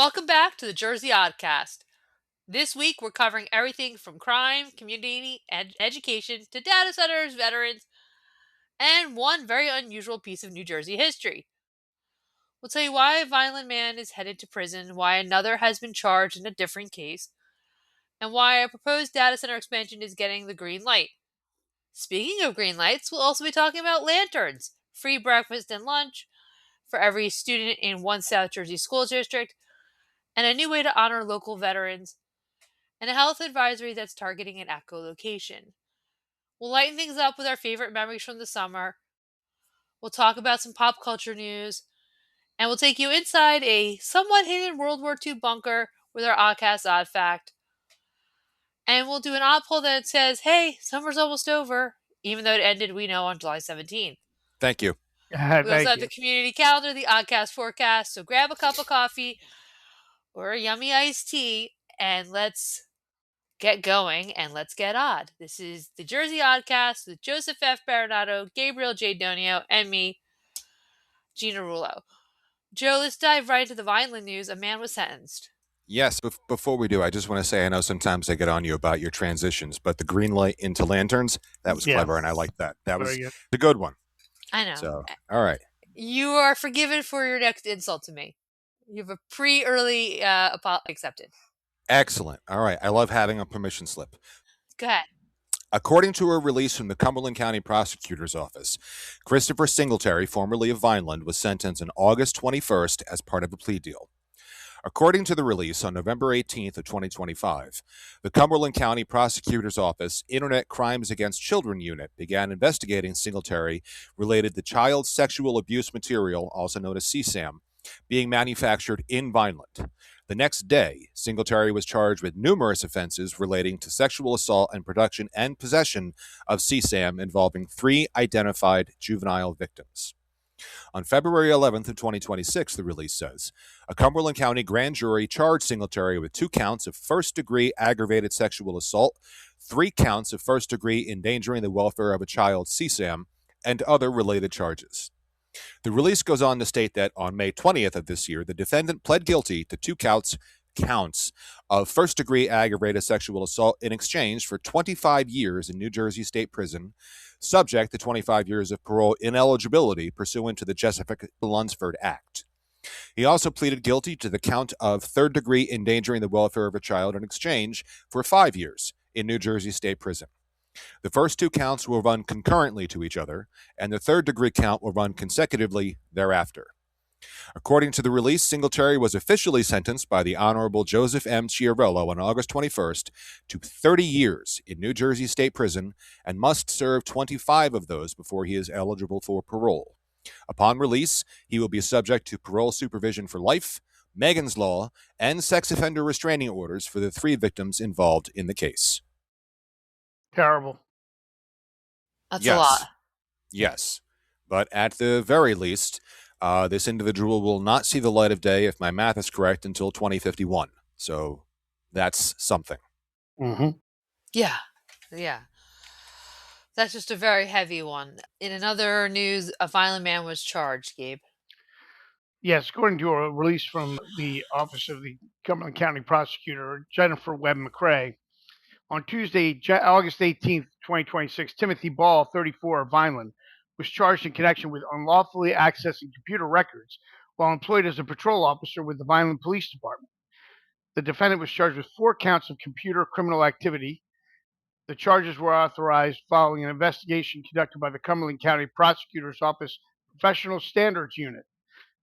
Welcome back to the Jersey Oddcast. This week we're covering everything from crime, community, and education to data centers, veterans, and one very unusual piece of New Jersey history. We'll tell you why a violent man is headed to prison, why another has been charged in a different case, and why a proposed data center expansion is getting the green light. Speaking of green lights, we'll also be talking about lanterns, free breakfast and lunch for every student in one South Jersey school district, and a new way to honor local veterans, and a health advisory that's targeting an Atco location. We'll lighten things up with our favorite memories from the summer. We'll talk about some pop culture news, and we'll take you inside a somewhat hidden World War II bunker with our Oddcast OddFact. And we'll do an odd poll that says, hey, summer's almost over, even though it ended, we know, on July 17th. Thank you. We also Thank have you. the community calendar, the Oddcast forecast. So grab a cup of coffee or a yummy iced tea, and let's get going and let's get odd. This is the Jersey Oddcast with Joseph F. Baronato, Gabriel J. Donio, and me, Gina Rulo. Joe, let's dive right into the Vineland news. A man was sentenced. Yes, before we do, I just want to say I know sometimes I get on you about your transitions, but the green light into lanterns, that was clever, and I like that. That was a good one. I know. So, all right. You are forgiven for your next insult to me. You have a pre-early accepted. Excellent. All right. I love having a permission slip. Go ahead. According to a release from the Cumberland County Prosecutor's Office, Christopher Singletary, formerly of Vineland, was sentenced on August 21st as part of a plea deal. According to the release on November 18th of 2025, the Cumberland County Prosecutor's Office Internet Crimes Against Children Unit began investigating Singletary related to child sexual abuse material, also known as CSAM, being manufactured in Vineland. The next day, Singletary was charged with numerous offenses relating to sexual assault and production and possession of CSAM involving 3 identified juvenile victims. On February 11th of 2026, the release says, a Cumberland County grand jury charged Singletary with 2 counts of first-degree aggravated sexual assault, 3 counts of first-degree endangering the welfare of a child, CSAM, and other related charges. The release goes on to state that on May 20th of this year, the defendant pled guilty to 2 counts of first-degree aggravated sexual assault in exchange for 25 years in New Jersey State Prison, subject to 25 years of parole ineligibility pursuant to the Jessica Lunsford Act. He also pleaded guilty to the count of third-degree endangering the welfare of a child in exchange for 5 years in New Jersey State Prison. The first 2 counts will run concurrently to each other, and the third-degree count will run consecutively thereafter. According to the release, Singletary was officially sentenced by the Honorable Joseph M. Chiarello on August 21st to 30 years in New Jersey State Prison and must serve 25 of those before he is eligible for parole. Upon release, he will be subject to parole supervision for life, Megan's Law, and sex offender restraining orders for the 3 victims involved in the case. Terrible. That's a lot. Yes. But at the very least, this individual will not see the light of day, if my math is correct, until 2051. So that's something. Mm-hmm. Yeah. That's just a very heavy one. In another news, a violent man was charged, Gabe. Yes, according to a release from the Office of the Cumberland County Prosecutor, Jennifer Webb McCrae, on Tuesday, August 18th, 2026, Timothy Ball, 34, of Vineland, was charged in connection with unlawfully accessing computer records while employed as a patrol officer with the Vineland Police Department. The defendant was charged with 4 counts of computer criminal activity. The charges were authorized following an investigation conducted by the Cumberland County Prosecutor's Office Professional Standards Unit.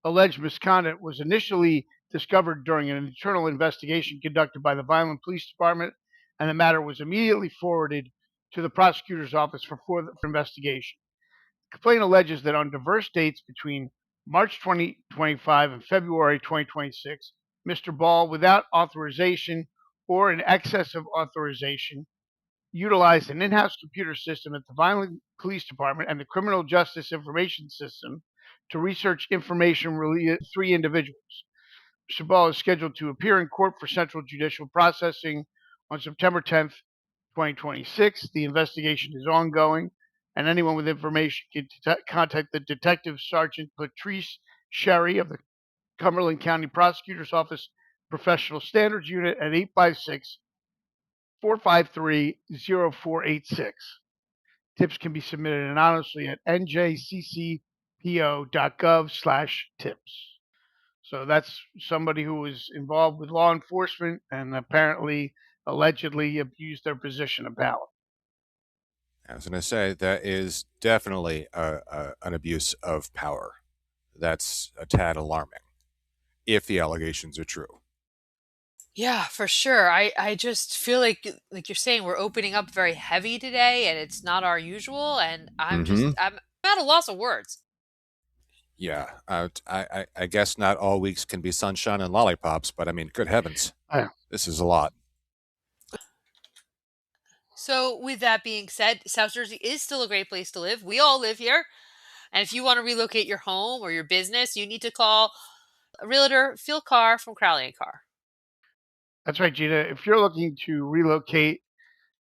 Alleged misconduct was initially discovered during an internal investigation conducted by the Vineland Police Department, and the matter was immediately forwarded to the prosecutor's office for further investigation. The complaint alleges that on diverse dates between March 2025 and February 2026, Mr. Ball, without authorization or in excess of authorization, utilized an in-house computer system at the Vineland Police Department and the Criminal Justice Information System to research information related to 3 individuals. Mr. Ball is scheduled to appear in court for central judicial processing on September 10th, 2026. The investigation is ongoing, and anyone with information can contact the Detective Sergeant Patrice Sherry of the Cumberland County Prosecutor's Office Professional Standards Unit at 856 453 0486. Tips can be submitted anonymously at njccpo.gov/tips. So that's somebody who was involved with law enforcement and apparently, allegedly abused their position of power. I was going to say that is definitely an abuse of power. That's a tad alarming, if the allegations are true. Yeah, for sure. I just feel like you're saying, we're opening up very heavy today, and it's not our usual. And I'm at a loss of words. Yeah, I guess not all weeks can be sunshine and lollipops, but I mean, good heavens, Yeah. this is a lot. So, with that being said, South Jersey is still a great place to live. We all live here. And if you want to relocate your home or your business, you need to call a realtor, Phil Carr from Crowley & Carr. That's right, Gina. If you're looking to relocate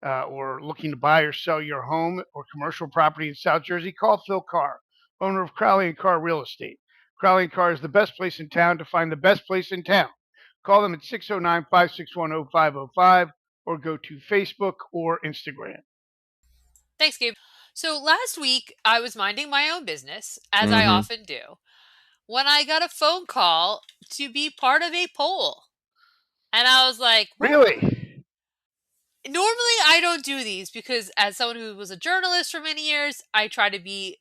or looking to buy or sell your home or commercial property in South Jersey, call Phil Carr, owner of Crowley & Carr Real Estate. Crowley & Carr is the best place in town to find the best place in town. Call them at 609-561-0505 or go to Facebook or Instagram. Thanks, Gabe. So last week, I was minding my own business, as I often do, when I got a phone call to be part of a poll. And I was like, what? Really? Normally, I don't do these because, as someone who was a journalist for many years, I try to be,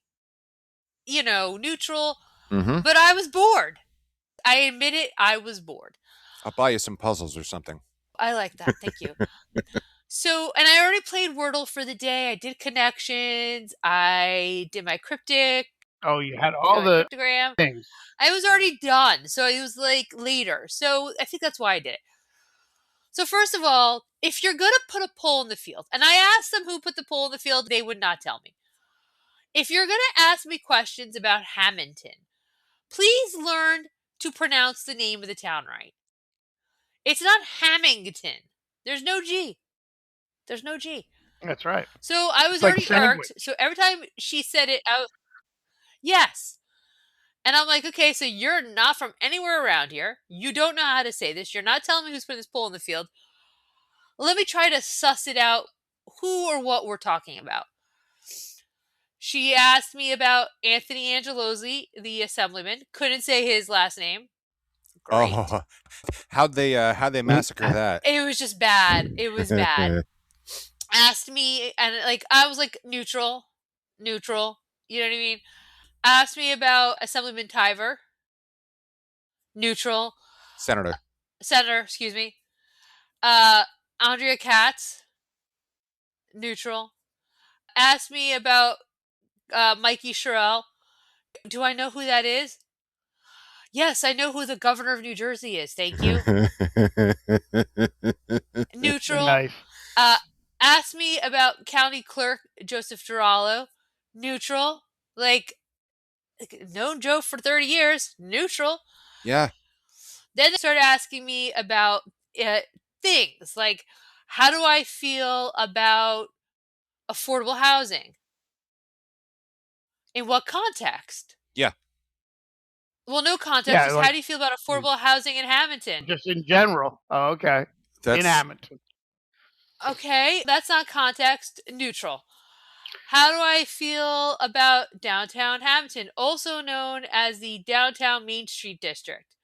neutral. But I was bored. I admit it, I was bored. I'll buy you some puzzles or something. I like that. Thank you. So, and I already played Wordle for the day. I did connections. I did my cryptic. Oh, you had all the cryptogram things. I was already done. So it was like later. So I think that's why I did it. So first of all, if you're going to put a poll in the field, and I asked them who put the poll in the field, they would not tell me. If you're going to ask me questions about Hammonton, please learn to pronounce the name of the town right. It's not Hammington. There's no G. There's no G. That's right. So I was It's like already sandwich. irked. So every time she said it, yes. And I'm like, okay, so you're not from anywhere around here. You don't know how to say this. You're not telling me who's putting this poll in the field. Let me try to suss it out, who or what we're talking about. She asked me about Anthony Angelozzi, the assemblyman. Couldn't say his last name. Great. Oh, how'd they massacre that? It was just bad. It was bad. Asked me, and I was like, neutral. You know what I mean? Asked me about Assemblyman Tiver. Neutral. Senator, excuse me. Andrea Katz. Neutral. Asked me about Mikey Sherrill. Do I know who that is? Yes, I know who the governor of New Jersey is. Thank you. Neutral. Nice. Asked me about County Clerk Joseph Girallo. Neutral. Known Joe for 30 years. Neutral. Yeah. Then they started asking me about things like, how do I feel about affordable housing? In what context? Yeah. Well, no context. Yeah, Just how do you feel about affordable housing in Hammonton? Just in general. Oh, okay. In Hammonton. Okay, that's not context. Neutral. How do I feel about downtown Hammonton, also known as the Downtown Main Street District?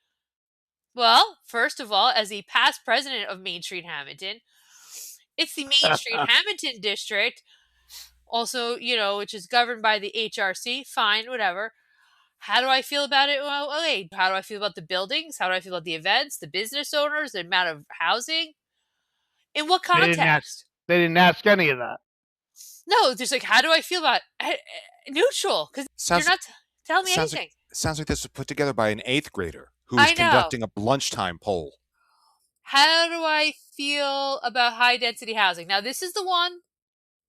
Well, first of all, as the past president of Main Street Hammonton, it's the Main Street Hammonton District, also, which is governed by the HRC. Fine, whatever. How do I feel about it? Well, okay. How do I feel about the buildings? How do I feel about the events, the business owners, the amount of housing? In what context? They didn't ask any of that. No, just how do I feel about it? Neutral, because you're not telling me anything. Sounds like this was put together by an 8th grader who was conducting a lunchtime poll. How do I feel about high-density housing? Now, this is the one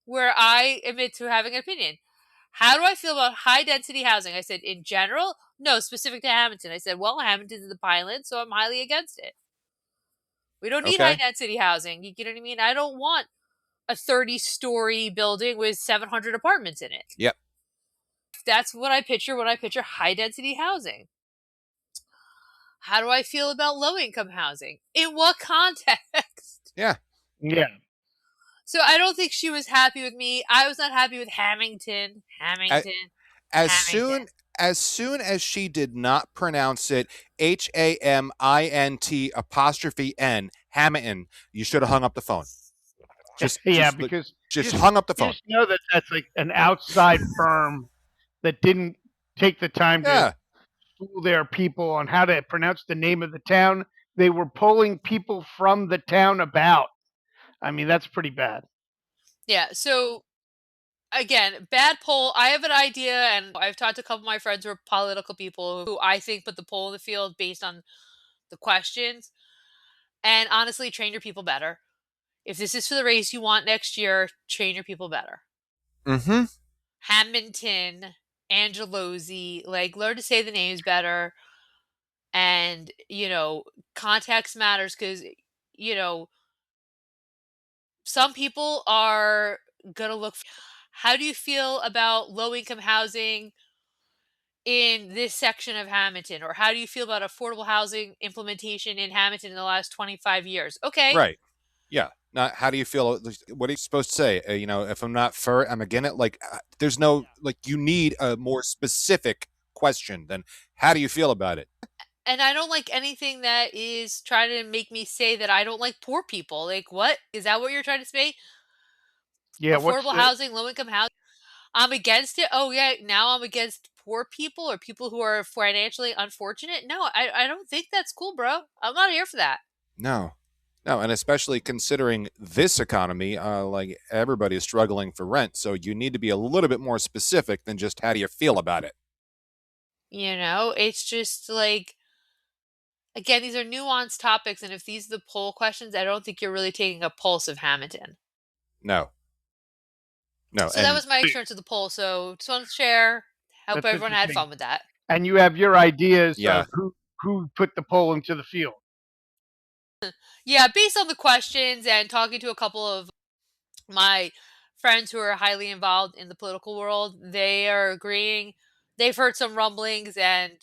where I admit to having an opinion. How do I feel about high-density housing? I said, in general? No, specific to Hammonton. I said, well, Hammonton's in the Pineland, so I'm highly against it. We don't need high-density housing. You know what I mean? I don't want a 30-story building with 700 apartments in it. Yep. That's what I picture when I picture high-density housing. How do I feel about low-income housing? In what context? Yeah. Yeah. So I don't think she was happy with me. I was not happy with Hammonton. A- Hammonton. As Hammonton. soon as she did not pronounce it HAMINT''N, Hamilton, you should have hung up the phone. Yeah, because just hung up the you phone. just know that that's like an outside firm that didn't take the time to Yeah. school their people on how to pronounce the name of the town. They were polling people from the town about. I mean, that's pretty bad. Yeah, so again, bad poll. I have an idea, and I've talked to a couple of my friends who are political people who I think put the poll in the field based on the questions. And honestly, train your people better. If this is for the race you want next year, train your people better. Mm-hmm. Hammonton, Angelosi, like learn to say the names better. And, context matters because, you know, some people are going to look. How do you feel about low income housing in this section of Hammonton? Or how do you feel about affordable housing implementation in Hammonton in the last 25 years? Okay. Right. Yeah. Not how do you feel? What are you supposed to say? If I'm not for it, I'm against it. Like, there's no, like, you need a more specific question than how do you feel about it? And I don't like anything that is trying to make me say that I don't like poor people. Like, what? Is that what you're trying to say? Yeah, Affordable housing, low income housing. I'm against it. Oh, yeah. Now I'm against poor people or people who are financially unfortunate. No, I don't think that's cool, bro. I'm not here for that. No. No, and especially considering this economy, like everybody is struggling for rent, so you need to be a little bit more specific than just how do you feel about it. It's just like, again, these are nuanced topics, and if these are the poll questions, I don't think you're really taking a pulse of Hammonton. No. No, So that was my experience with the poll. So just want to share. Hope That's everyone had interesting. fun with that. And you have your ideas Yeah. of who put the poll into the field. Yeah, based on the questions and talking to a couple of my friends who are highly involved in the political world, they are agreeing. They've heard some rumblings, and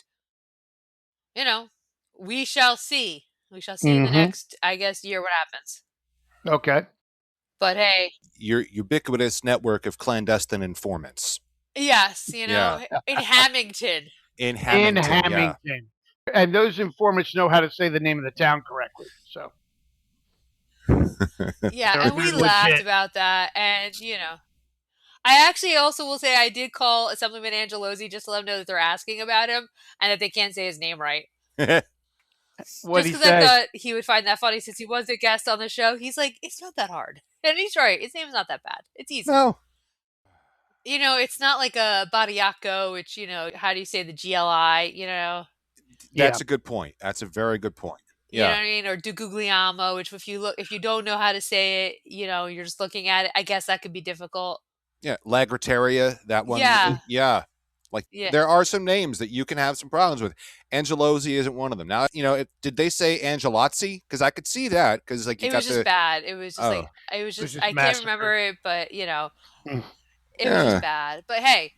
we shall see. We shall see in the next, I guess, year what happens. Okay. But hey, your ubiquitous network of clandestine informants. yes, Yeah. in Hammonton. In Hammonton, yeah. And those informants know how to say the name of the town correctly. So Yeah, and we laughed about that, and I actually also will say I did call Assemblyman Angelosi just to let him know that they're asking about him and that they can't say his name right. What just he because say? I thought he would find that funny since he was a guest on the show. He's like, it's not that hard. And he's right. His name's not that bad. It's easy. No. It's not like a Bariaco, which, how do you say the GLI, That's a good point. That's a very good point. You know what I mean? Or Dugugliamo, which if you don't know how to say it, you're just looking at it. I guess that could be difficult. Yeah. Lagrataria, that one. Yeah. Yeah. There are some names that you can have some problems with. Angelosi isn't one of them. Now, did they say Angelozzi? Because I could see that. Because it was just bad. It was just I can't remember it, but it was just bad. But hey,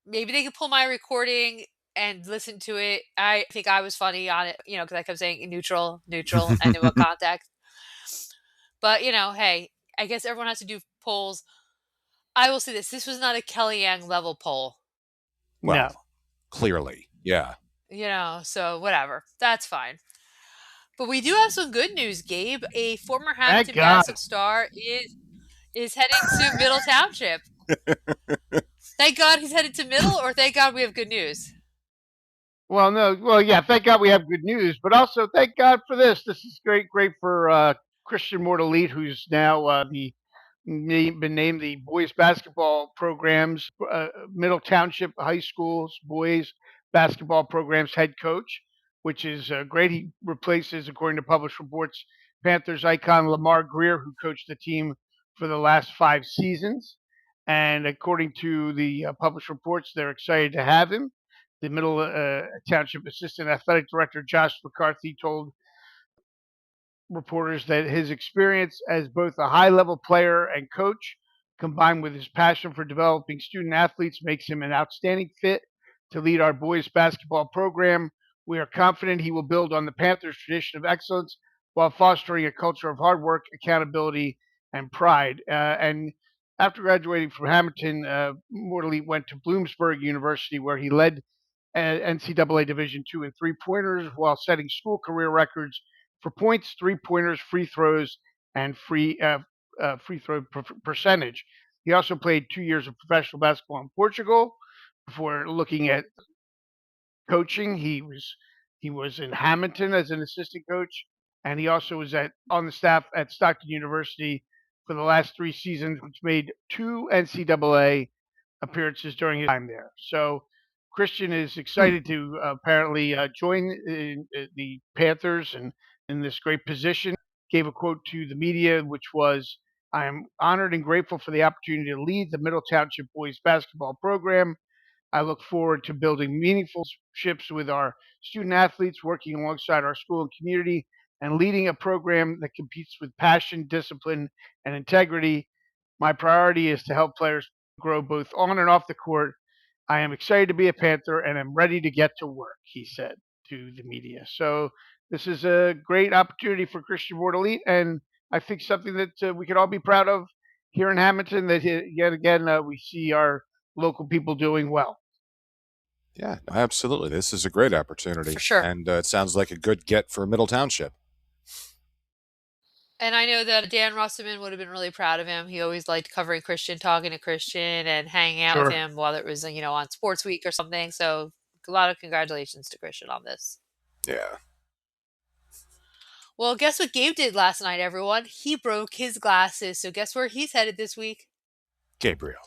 maybe they could pull my recording and listen to it. I think I was funny on it, because I kept saying neutral, and in what context. But hey, I guess everyone has to do polls. I will say this: this was not a Kellyanne level poll. Well, no. Clearly, yeah. So whatever. That's fine. But we do have some good news, Gabe. A former Hammonton Gossip star is heading to Middle Township. Thank God he's headed to Middle, or thank God we have good news? Well, no. Well, yeah, thank God we have good news, but also thank God for this. This is great for Christian Mortalit, who's now been named the boys basketball programs, Middle Township High School's boys basketball programs head coach, which is great. He replaces, according to published reports, Panthers icon Lamar Greer, who coached the team for the last 5 seasons. And according to the published reports, they're excited to have him. The Middle Township Assistant Athletic Director Josh McCarthy told reporters that his experience as both a high-level player and coach, combined with his passion for developing student athletes, makes him an outstanding fit to lead our boys basketball program, We are confident he will build on the Panthers' tradition of excellence while fostering a culture of hard work, accountability, and pride. And after graduating from Hammonton, Morley went to Bloomsburg University, where he led NCAA Division II in three-pointers while setting school career records for points, three-pointers, free throws, and free throw percentage. He also played 2 years of professional basketball in Portugal before looking at coaching. He was in Hammonton as an assistant coach, and he also was on the staff at Stockton University for the last 3 seasons, which made 2 NCAA appearances during his time there. So Christian is excited to apparently join the Panthers and in this great position. Gave a quote to the media, which was, "I am honored and grateful for the opportunity to lead the Middle Township boys basketball program. I look forward to building meaningful relationships with our student athletes, working alongside our school and community, and leading a program that competes with passion, discipline, and integrity. My priority is to help players grow both on and off the court. I am excited to be a Panther and I'm ready to get to work," he said to the media. So this is a great opportunity for Christian Bordelete, and I think something that we could all be proud of here in Hammonton, that yet again we see our local people doing well. Yeah, absolutely. This is a great opportunity. For sure. And it sounds like a good get for Middle Township. And I know that Dan Russellman would have been really proud of him. He always liked covering Christian, talking to Christian, and hanging out with Sure. him while it was, on Sports Week or something. So a lot of congratulations to Christian on this. Yeah. Well, guess what Gabe did last night, everyone? He broke his glasses. So guess where he's headed this week? Gabriel.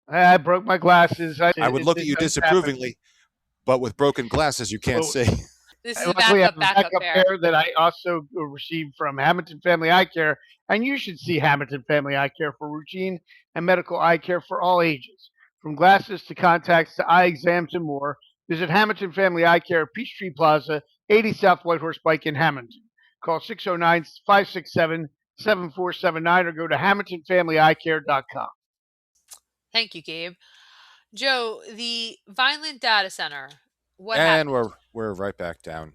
I broke my glasses. I would look at you disapprovingly, but with broken glasses, you can't see. This is a Luckily, I have backup a pair. pair that I also received from Hammonton Family Eye Care, and you should see Hammonton Family Eye Care for routine and medical eye care for all ages. From glasses to contacts to eye exams and more, visit Hammonton Family Eye Care, Peachtree Plaza, 80 South Whitehorse Pike in Hammonton. Call 609-567-7479 or go to hammontonfamilyeyecare.com. Thank you, Gabe. Joe, the Vineland Data Center. What and happened? we're right back down.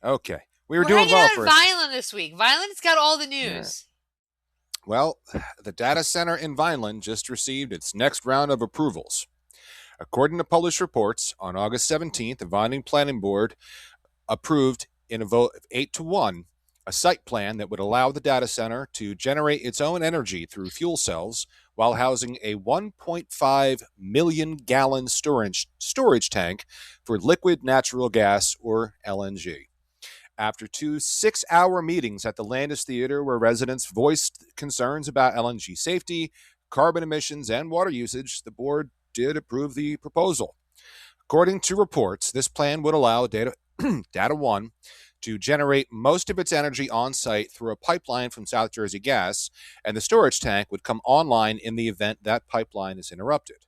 Okay. We were We're doing hanging well out for in Vineland this week. Vineland's got all the news. Well, the data center in Vineland just received its next round of approvals. According to published reports, on August 17th, the Vineland Planning Board approved in a vote of 8-1 a site plan that would allow the data center to generate its own energy through fuel cells while housing a 1.5 million gallon storage tank for liquid natural gas, or LNG. After 2 6-hour meetings at the Landis Theater, where residents voiced concerns about LNG safety, carbon emissions, and water usage, the board did approve the proposal. According to reports, this plan would allow Data One to generate most of its energy on site through a pipeline from South Jersey Gas, and the storage tank would come online in the event that pipeline is interrupted.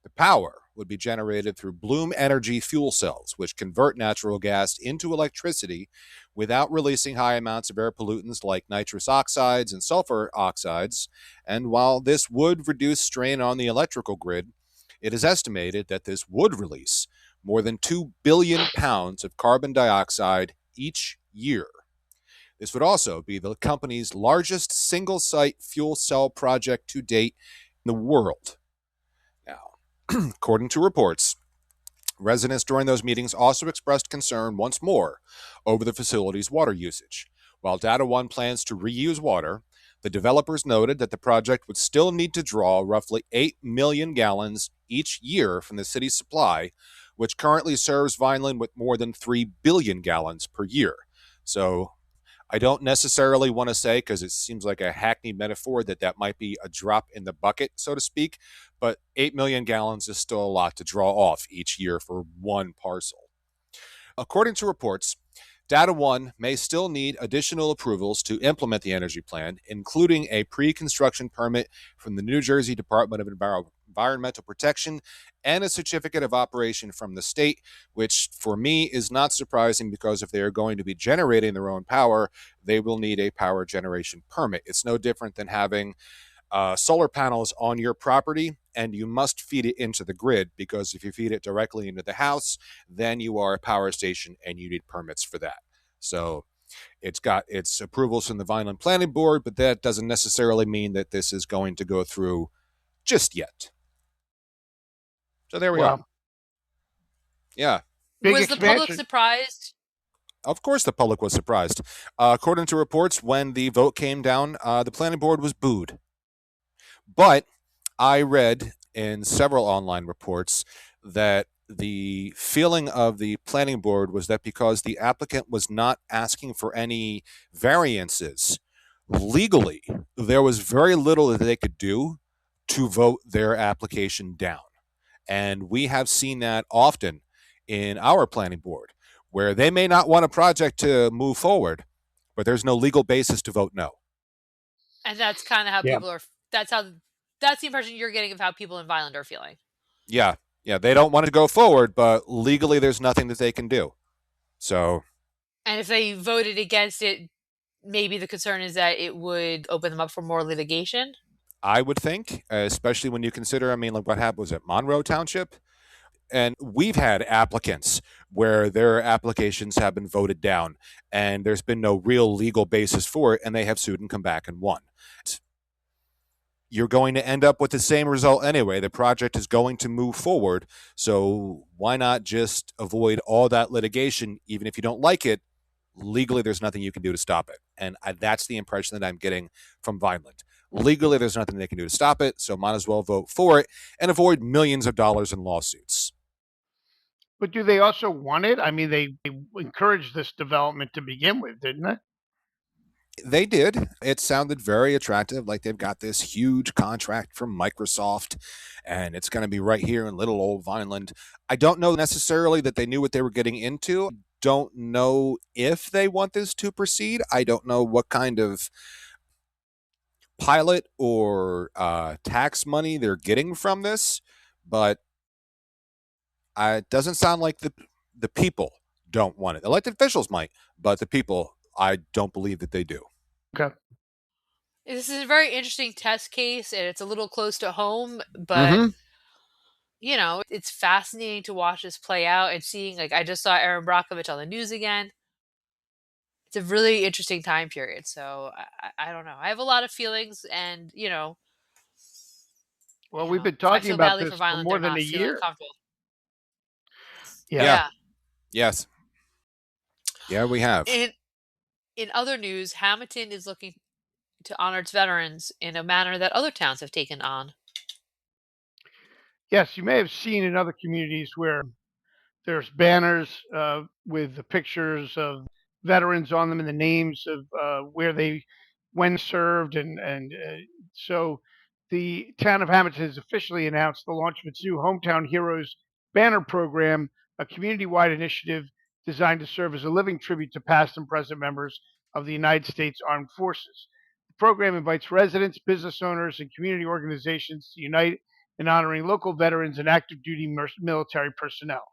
The power would be generated through Bloom Energy fuel cells, which convert natural gas into electricity without releasing high amounts of air pollutants like nitrous oxides and sulfur oxides. And while this would reduce strain on the electrical grid, it is estimated that this would release more than 2 billion pounds of carbon dioxide each year. This would also be the company's largest single-site fuel cell project to date in the world. Now, according to reports, residents during those meetings also expressed concern once more over the facility's water usage. While Data One plans to reuse water, the developers noted that the project would still need to draw roughly 8 million gallons each year from the city's supply, which currently serves Vineland with more than 3 billion gallons per year. So I don't necessarily want to say, because it seems like a hackneyed metaphor, that might be a drop in the bucket, so to speak, but 8 million gallons is still a lot to draw off each year for one parcel. According to reports, Data One may still need additional approvals to implement the energy plan, including a pre-construction permit from the New Jersey Department of Environmental Protection and a certificate of operation from the state, which for me is not surprising because if they are going to be generating their own power, they will need a power generation permit. It's no different than having solar panels on your property and you must feed it into the grid, because if you feed it directly into the house, then you are a power station and you need permits for that. So it's got its approvals from the Vineland Planning Board, but that doesn't necessarily mean that this is going to go through just yet. So there we are. Yeah. Big Was the public expansion. surprised? Of course, the public was surprised. According to reports, when the vote came down, the planning board was booed. But I read in several online reports that the feeling of the planning board was that because the applicant was not asking for any variances legally, there was very little that they could do to vote their application down. And we have seen that often in our planning board, where they may not want a project to move forward, but there's no legal basis to vote no. And that's kind of how people are. That's the impression you're getting of how people in Vineland are feeling. Yeah. They don't want to go forward, but legally there's nothing that they can do. So. And if they voted against it, maybe the concern is that it would open them up for more litigation. I would think, especially when you consider, like what happened was at Monroe Township. And we've had applicants where their applications have been voted down and there's been no real legal basis for it, and they have sued and come back and won. You're going to end up with the same result anyway. The project is going to move forward. So why not just avoid all that litigation? Even if you don't like it, legally, there's nothing you can do to stop it. And that's the impression that I'm getting from Vineland. Legally, there's nothing they can do to stop it. So might as well vote for it and avoid millions of dollars in lawsuits. But do they also want it? They encouraged this development to begin with, didn't they? They did. It sounded very attractive, like they've got this huge contract from Microsoft, and it's going to be right here in little old Vineland. I don't know necessarily that they knew what they were getting into. Don't know if they want this to proceed. I don't know what kind of pilot or tax money they're getting from this, but it doesn't sound like the people don't want it. Elected officials might, but the people, I don't believe that they do. Okay. This is a very interesting test case, and it's a little close to home, but it's fascinating to watch this play out and seeing, I just saw Aaron Brockovich on the news again. It's a really interesting time period. So I don't know. I have a lot of feelings, and Well, we've been talking about this for more than a year. Yeah. Yes. Yeah, we have. In other news, Hammonton is looking to honor its veterans in a manner that other towns have taken on. Yes, you may have seen in other communities where there's banners with the pictures of veterans on them and the names of where they when served, and so the town of Hammonton has officially announced the launch of its new Hometown Heroes banner program, a community-wide initiative designed to serve as a living tribute to past and present members of the United States Armed Forces. The program invites residents, business owners, and community organizations to unite in honoring local veterans and active duty military personnel.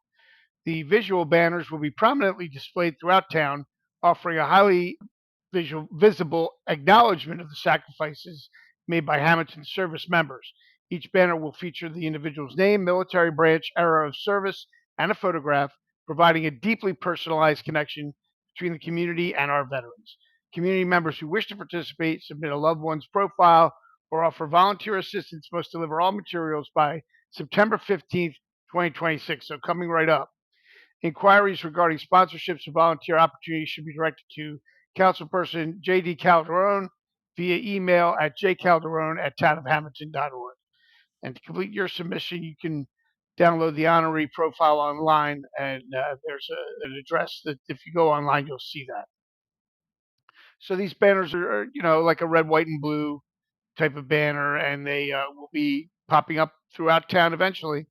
The visual banners will be prominently displayed throughout town, offering a highly visible acknowledgement of the sacrifices made by Hammonton service members. Each banner will feature the individual's name, military branch, era of service, and a photograph, providing a deeply personalized connection between the community and our veterans. Community members who wish to participate submit a loved one's profile or offer volunteer assistance must deliver all materials by September 15th, 2026, so coming right up. Inquiries regarding sponsorships or volunteer opportunities should be directed to Councilperson J.D. Calderon via email at jcalderon@townofhammonton.org. And to complete your submission, you can download the honoree profile online, and there's an address that if you go online, you'll see that. So these banners are, like a red, white, and blue type of banner, and they will be popping up throughout town eventually.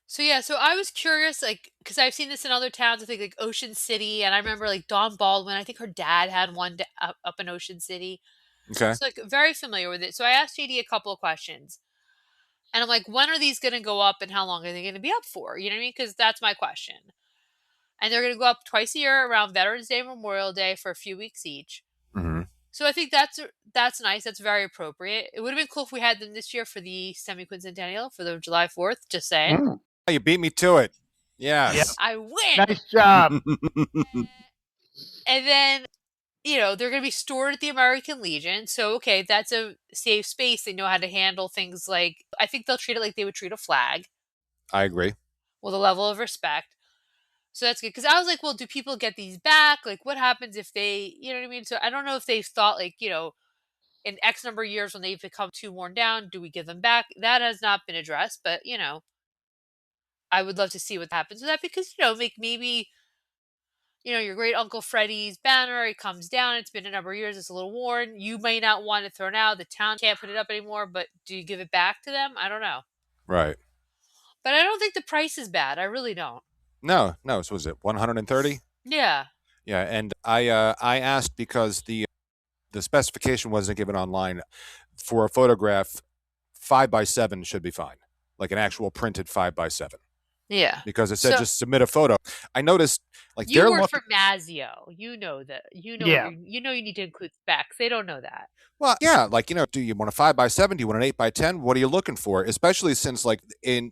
So I was curious, because I've seen this in other towns. I think like Ocean City, and I remember like Dawn Baldwin. I think her dad had one up in Ocean City. Okay. So very familiar with it. So I asked JD a couple of questions, and I'm like, when are these going to go up, and how long are they going to be up for? You know what I mean? Because that's my question. And they're going to go up twice a year around Veterans Day and Memorial Day for a few weeks each. Mm-hmm. So I think that's that's nice. That's very appropriate. It would have been cool if we had them this year for the semi-quincentennial for the July 4th. Just saying. Mm. You beat me to it. Yes. I win. Nice job. And then, they're going to be stored at the American Legion. So, okay, that's a safe space. They know how to handle things like, I think they'll treat it like they would treat a flag I agree. with a level of respect. So that's good. Because I was like, well, do people get these back? Like, what happens if they, you know what I mean? So I don't know if they've thought, like, in X number of years when they've become too worn down, do we give them back? That has not been addressed. But, I would love to see what happens with that because, maybe your great Uncle Freddie's banner, it comes down, it's been a number of years, it's a little worn. You may not want it thrown out. The town can't put it up anymore, but do you give it back to them? I don't know. Right. But I don't think the price is bad. I really don't. No. So was it 130? Yeah. Yeah, and I asked because the specification wasn't given online for a photograph. 5x7 should be fine, like an actual printed 5x7. Yeah. Because it said just submit a photo. I noticed like you they're work looking for Mazio. You know that. You know. Yeah. You need to include specs. They don't know that. Well, yeah, like do you want a 5x7? Do you want an 8x10? What are you looking for? Especially since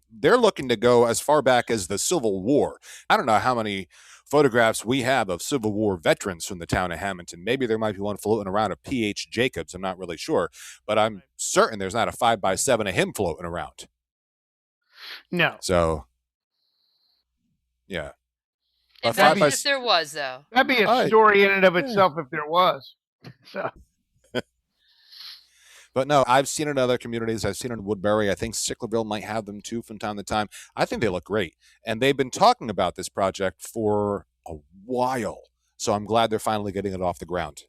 they're looking to go as far back as the Civil War. I don't know how many photographs we have of Civil War veterans from the town of Hammonton. Maybe there might be one floating around of P.H. Jacobs. I'm not really sure, but I'm certain there's not a 5x7 of him floating around. No. So, yeah. Imagine if there was, though. That'd be a story in and of itself if there was. So. But no, I've seen it in other communities. I've seen it in Woodbury. I think Sicklerville might have them too from time to time. I think they look great. And they've been talking about this project for a while. So I'm glad they're finally getting it off the ground.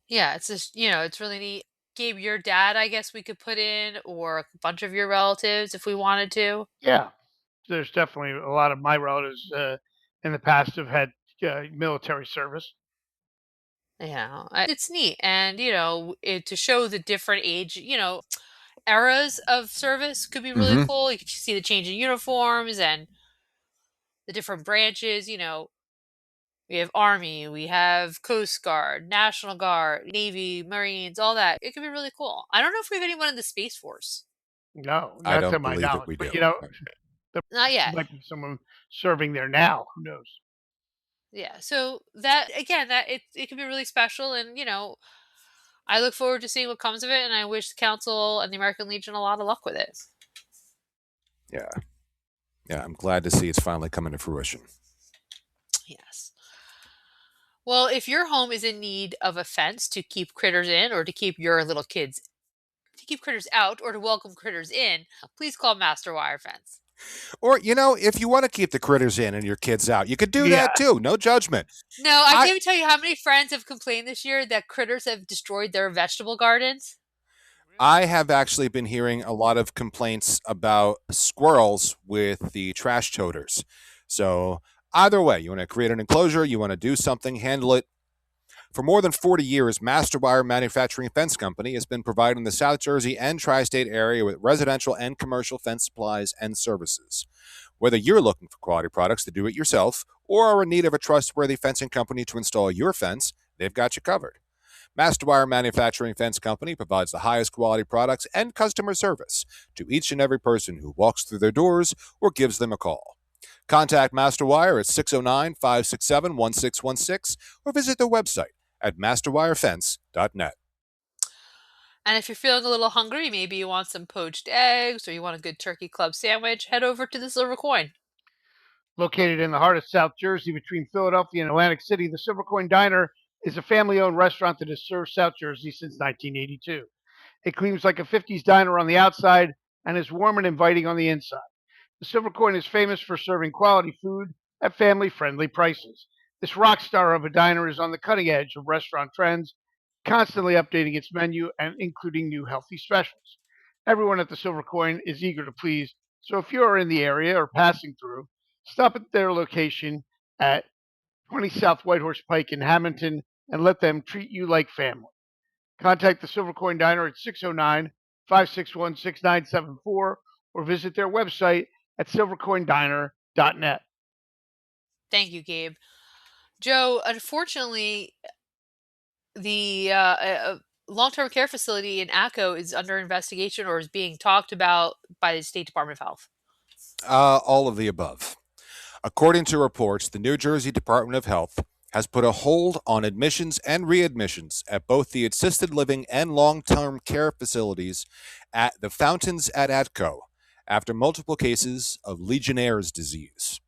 Yeah, it's just, it's really neat. Gabe, your dad, I guess we could put in, or a bunch of your relatives if we wanted to. Yeah. There's definitely a lot of my relatives in the past have had military service. Yeah, it's neat. And, to show the different age, eras of service could be really cool. You can see the change in uniforms and the different branches, we have Army, we have Coast Guard, National Guard, Navy, Marines, all that. It could be really cool. I don't know if we have anyone in the Space Force. No, I don't to my believe knowledge. that we do. But, not yet. Might be someone serving there now. Who knows? Yeah, so that again, that it can be really special, and I look forward to seeing what comes of it, and I wish the council and the American Legion a lot of luck with it. Yeah, I'm glad to see it's finally coming to fruition. Yes. Well, if your home is in need of a fence to keep critters in, or to keep your little kids, to keep critters out, or to welcome critters in, please call Master Wire Fence. Or, if you want to keep the critters in and your kids out, you could do that too. No judgment. No, I can't tell you how many friends have complained this year that critters have destroyed their vegetable gardens. I have actually been hearing a lot of complaints about squirrels with the trash toters. So either way, you want to create an enclosure, you want to do something, handle it. For more than 40 years, Master Wire Manufacturing Fence Company has been providing the South Jersey and tri-state area with residential and commercial fence supplies and services. Whether you're looking for quality products to do it yourself or are in need of a trustworthy fencing company to install your fence, they've got you covered. Master Wire Manufacturing Fence Company provides the highest quality products and customer service to each and every person who walks through their doors or gives them a call. Contact Master Wire at 609-567-1616 or visit their website at masterwirefence.net. And if you're feeling a little hungry, maybe you want some poached eggs or you want a good turkey club sandwich, head over to the Silver Coin. Located in the heart of South Jersey between Philadelphia and Atlantic City, the Silver Coin Diner is a family-owned restaurant that has served South Jersey since 1982. It gleams like a 50s diner on the outside and is warm and inviting on the inside. The Silver Coin is famous for serving quality food at family-friendly prices. This rock star of a diner is on the cutting edge of restaurant trends, constantly updating its menu and including new healthy specials. Everyone at the Silver Coin is eager to please, so if you are in the area or passing through, stop at their location at 20 South Whitehorse Pike in Hammonton and let them treat you like family. Contact the Silver Coin Diner at 609-561-6974 or visit their website at silvercoindiner.net. Thank you, Gabe. Joe, unfortunately, the long-term care facility in Atco is under investigation or is being talked about by the State Department of Health? All of the above. According to reports, the New Jersey Department of Health has put a hold on admissions and readmissions at both the assisted living and long term care facilities at the Fountains at Atco after multiple cases of Legionnaire's disease.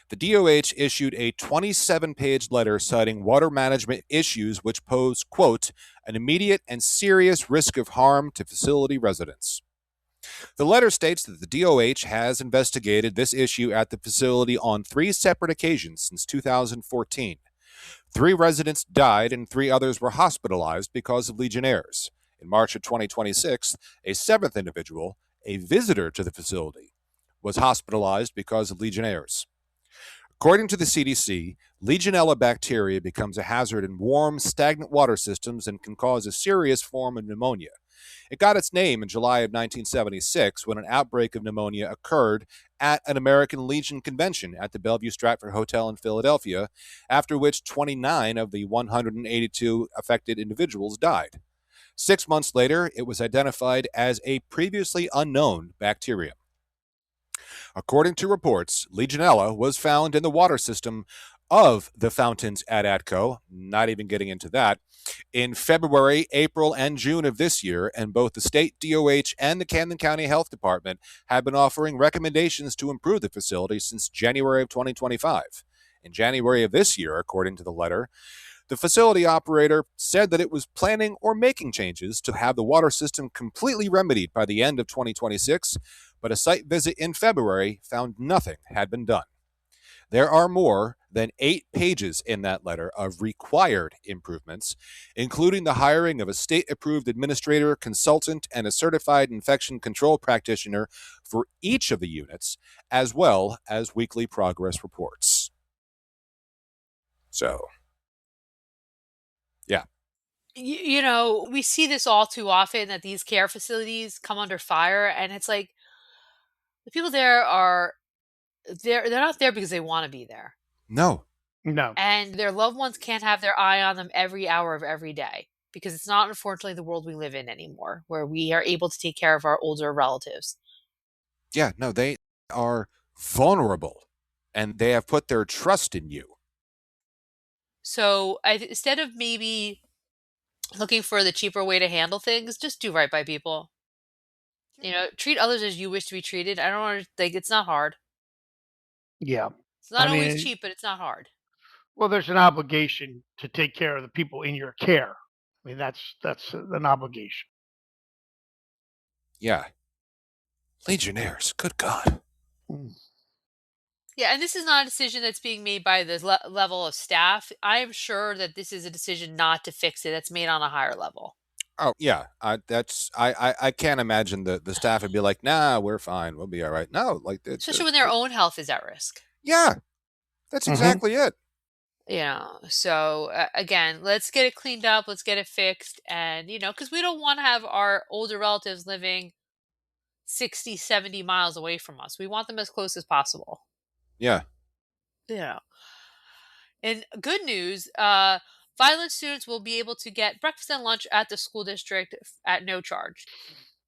The DOH issued a 27-page letter citing water management issues which pose, quote, an immediate and serious risk of harm to facility residents. The letter states that the DOH has investigated this issue at the facility on 3 separate occasions since 2014. 3 residents died and 3 others were hospitalized because of Legionnaires. In March of 2026, a 7th individual, a visitor to the facility, was hospitalized because of Legionnaires. According to the CDC, Legionella bacteria becomes a hazard in warm, stagnant water systems and can cause a serious form of pneumonia. It got its name in July of 1976 when an outbreak of pneumonia occurred at an American Legion convention at the Bellevue Stratford Hotel in Philadelphia, after which 29 of the 182 affected individuals died. 6 months later, it was identified as a previously unknown bacterium. According to reports, Legionella was found in the water system of the Fountains at Atco, not even getting into that, in February, April, and June of this year, and both the state DOH and the Camden County Health Department have been offering recommendations to improve the facility since January of 2025. In January of this year, according to the letter, the facility operator said that it was planning or making changes to have the water system completely remedied by the end of 2026, but a site visit in February found nothing had been done. There are more than 8 pages in that letter of required improvements, including the hiring of a state-approved administrator, consultant, and a certified infection control practitioner for each of the units, as well as weekly progress reports. So, yeah. You know, we see this all too often that these care facilities come under fire, and it's like the people there are they're not there because they want to be there. No. No. And their loved ones can't have their eye on them every hour of every day because it's not, unfortunately, the world we live in anymore, where we are able to take care of our older relatives. Yeah, no, they are vulnerable, and they have put their trust in you. So instead of maybe looking for the cheaper way to handle things, just do right by people. You know, treat others as you wish to be treated. I don't want to think it's not hard. Yeah. It's not I always mean, cheap, but it's not hard. well, there's an obligation to take care of the people in your care. I mean, that's an obligation. Yeah. Legionnaires, good God. Mm. Yeah, and this is not a decision that's being made by the level of staff. I am sure that this is a decision not to fix it that's made on a higher level. Oh yeah, I can't imagine the staff would be like, nah, we're fine, we'll be all right. No, like Especially when their own health is at risk. yeah, that's exactly it. You know, so again, let's get it cleaned up, let's get it fixed, and because we don't want to have our older relatives living 60, 70 miles away from us. We want them as close as possible. Yeah. Yeah. And good news, Vineland students will be able to get breakfast and lunch at the school district at no charge.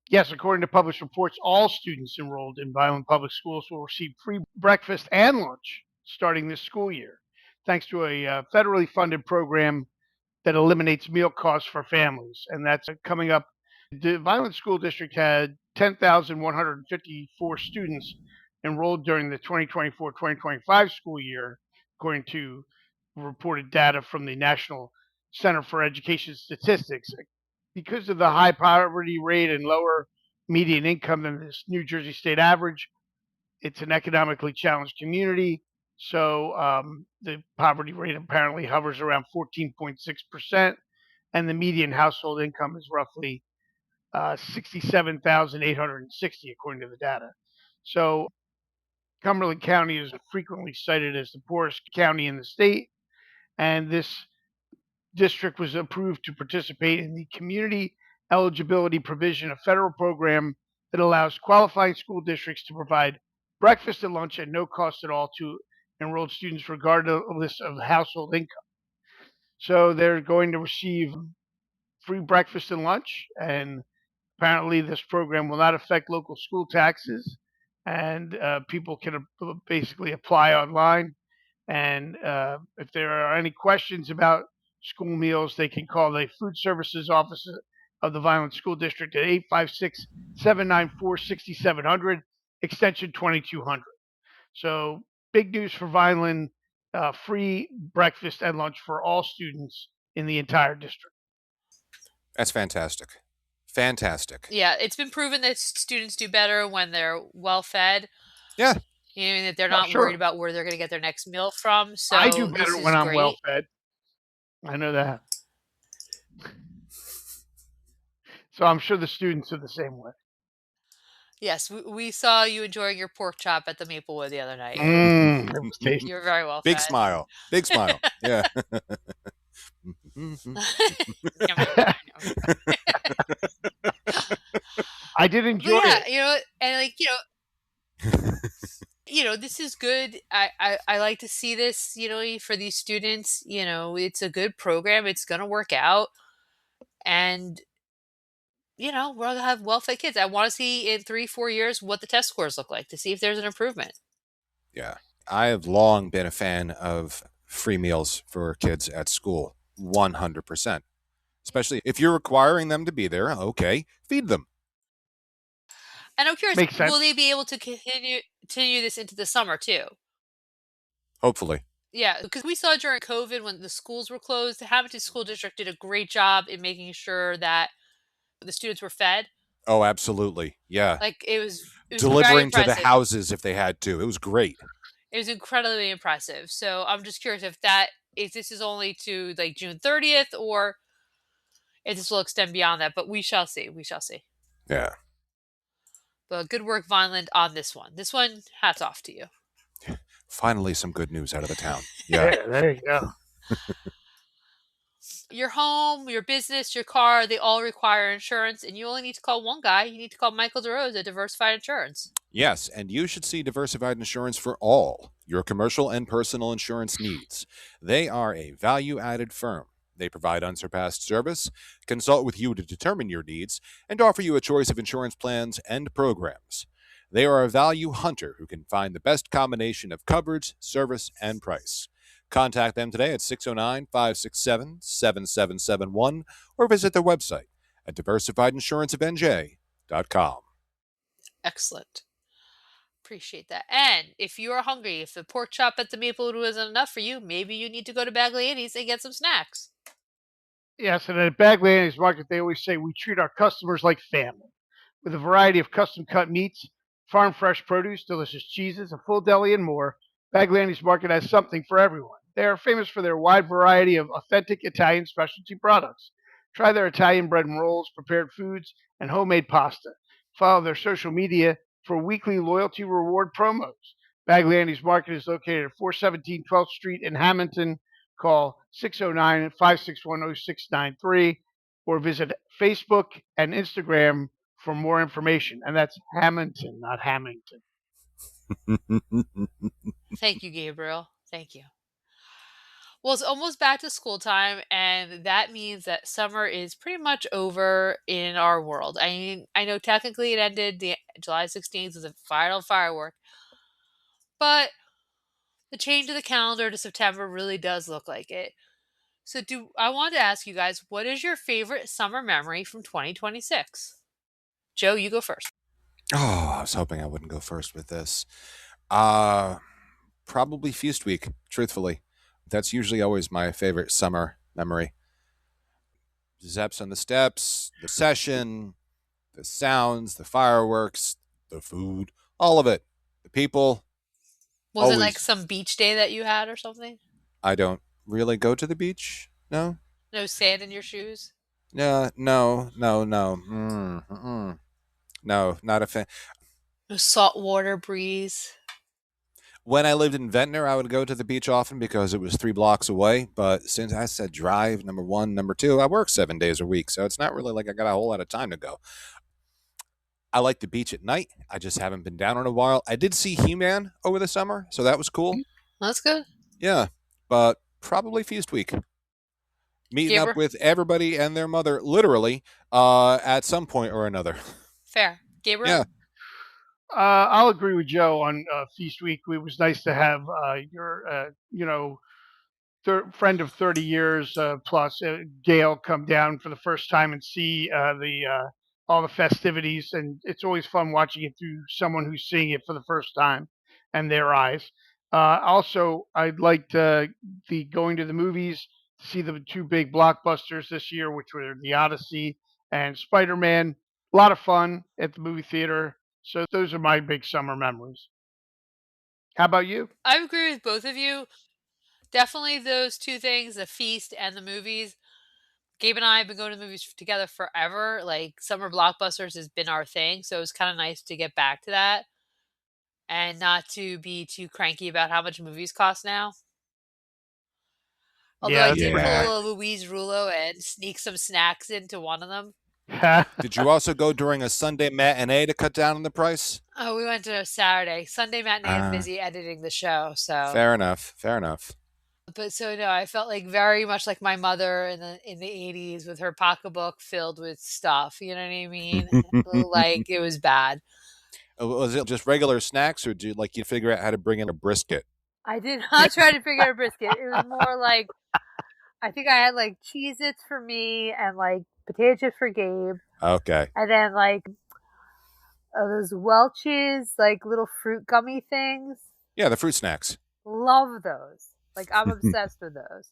Yes, according to published reports, all students enrolled in Vineland Public Schools will receive free breakfast and lunch starting this school year, thanks to a federally funded program that eliminates meal costs for families. And that's coming up. The Vineland School District had 10,154 students enrolled during the 2024-2025 school year, according to reported data from the National Center for Education Statistics. Because of the high poverty rate and lower median income than this New Jersey state average, it's an economically challenged community. So the poverty rate apparently hovers around 14.6%, and the median household income is roughly 67,860, according to the data. So Cumberland County is frequently cited as the poorest county in the state, and this district was approved to participate in the community eligibility provision, a federal program that allows qualifying school districts to provide breakfast and lunch at no cost at all to enrolled students regardless of household income. So they're going to receive free breakfast and lunch, and apparently this program will not affect local school taxes, and people can basically apply online. And if there are any questions about school meals, they can call the Food Services Office of the Vineland School District at 856-794-6700, extension 2200. So big news for Vineland, free breakfast and lunch for all students in the entire district. That's fantastic. Fantastic. Yeah, it's been proven that students do better when they're well fed. Yeah. You know, that they're not worried about where they're going to get their next meal from. So I do better when I'm well great. fed. I know that. So I'm sure the students are the same way. Yes, we saw you enjoying your pork chop at the Maplewood the other night. It was tasty. You were very well Big fed. smile. Big smile. Yeah. I did enjoy it. You know, and like, you know, this is good. I like to see this, you know, for these students. You know, it's a good program. It's going to work out. And, you know, we're going to have well-fed kids. I want to see in 3-4 years what the test scores look like to see if there's an improvement. Yeah. I have long been a fan of free meals for kids at school. 100%. Especially if you're requiring them to be there, okay, feed them. And I'm curious, will they be able to continue this into the summer too? Hopefully. Yeah, because we saw during COVID when the schools were closed, the Hammonton School District did a great job in making sure that the students were fed. Oh, absolutely. Yeah. Like it was delivering to the houses if they had to. It was great. It was incredibly impressive. So I'm just curious if this is only to like June 30th or if this will extend beyond that. But we shall see. We shall see. Yeah. But good work, Vineland, on this one. This one, hats off to you. Finally, some good news out of the town. Yeah, there you go. Your home, your business, your car, they all require insurance, and you only need to call one guy. You need to call Michael DeRose at Diversified Insurance. Yes, and you should see Diversified Insurance for all your commercial and personal insurance needs. They are a value-added firm. They provide unsurpassed service, consult with you to determine your needs, and offer you a choice of insurance plans and programs. They are a value hunter who can find the best combination of coverage, service, and price. Contact them today at 609-567-7771 or visit their website at diversifiedinsuranceofnj.com. Excellent. Appreciate that. And if you are hungry, if the pork chop at the Maplewood wasn't enough for you, maybe you need to go to Bagley Annie's and get some snacks. Yes, and at Bagley Annie's Market, they always say we treat our customers like family. With a variety of custom-cut meats, farm-fresh produce, delicious cheeses, a full deli, and more, Bagley Annie's Market has something for everyone. They are famous for their wide variety of authentic Italian specialty products. Try their Italian bread and rolls, prepared foods, and homemade pasta. Follow their social media for weekly loyalty reward promos. Bagley Annie's Market is located at 417 12th Street in Hammonton. Call 609-561-0693 or visit Facebook and Instagram for more information. And that's Hammonton, not Hamilton. Thank you, Gabriel. Thank you. Well, it's almost back to school time, and that means that summer is pretty much over in our world. I mean, I know technically it ended July 16th was a final firework, but the change of the calendar to September really does look like it. So I want to ask you guys, what is your favorite summer memory from 2026? Joe, you go first. Oh, I was hoping I wouldn't go first with this. Probably Feast Week, truthfully. That's usually always my favorite summer memory. Zeps on the steps, the session, the sounds, the fireworks, the food, all of it. The people. Was it like some beach day that you had or something? I don't really go to the beach. No. No sand in your shoes? No. No, not a fan. No saltwater breeze? When I lived in Ventnor, I would go to the beach often because it was 3 blocks away. But since I said drive, number one, number two, I work 7 days a week. So it's not really like I got a whole lot of time to go. I like the beach at night. I just haven't been down in a while. I did see He-Man over the summer, so that was cool. That's good. Yeah, but probably Feast Week. meeting Gaber? up with everybody and their mother, literally, at some point or another. Fair. Gabriel? Yeah. I'll agree with Joe on Feast Week. It was nice to have your, friend of 30 years plus, Gail, come down for the first time and see the all the festivities, and it's always fun watching it through someone who's seeing it for the first time and their eyes. Also, I'd like the going to the movies to see the two big blockbusters this year, which were The Odyssey and Spider-Man. A lot of fun at the movie theater. So those are my big summer memories. How about you? I agree with both of you. Definitely those two things, the feast and the movies. Gabe and I have been going to the movies together forever. Like, summer blockbusters has been our thing, so it's kind of nice to get back to that and not to be too cranky about how much movies cost now. Although Yeah, I that's did pretty pull a Louise Rulo and sneak some snacks into one of them. nice. Did you also go during a Sunday matinee to cut down on the price? Oh, we went to a Saturday. Sunday matinee, I'm Ah. busy editing the show, so. Fair enough. Fair enough. But so no, I felt like very much like my mother in the 80s with her pocketbook filled with stuff. You know what I mean? Like, it was bad. Was it just regular snacks, or did you figure out how to bring in a brisket? I did not try to figure out a brisket. It was more like, I think I had like Cheez-Its for me and like potato chips for Gabe. Okay. And then like those Welch's like little fruit gummy things. Yeah, the fruit snacks. Love those. Like, I'm obsessed with those.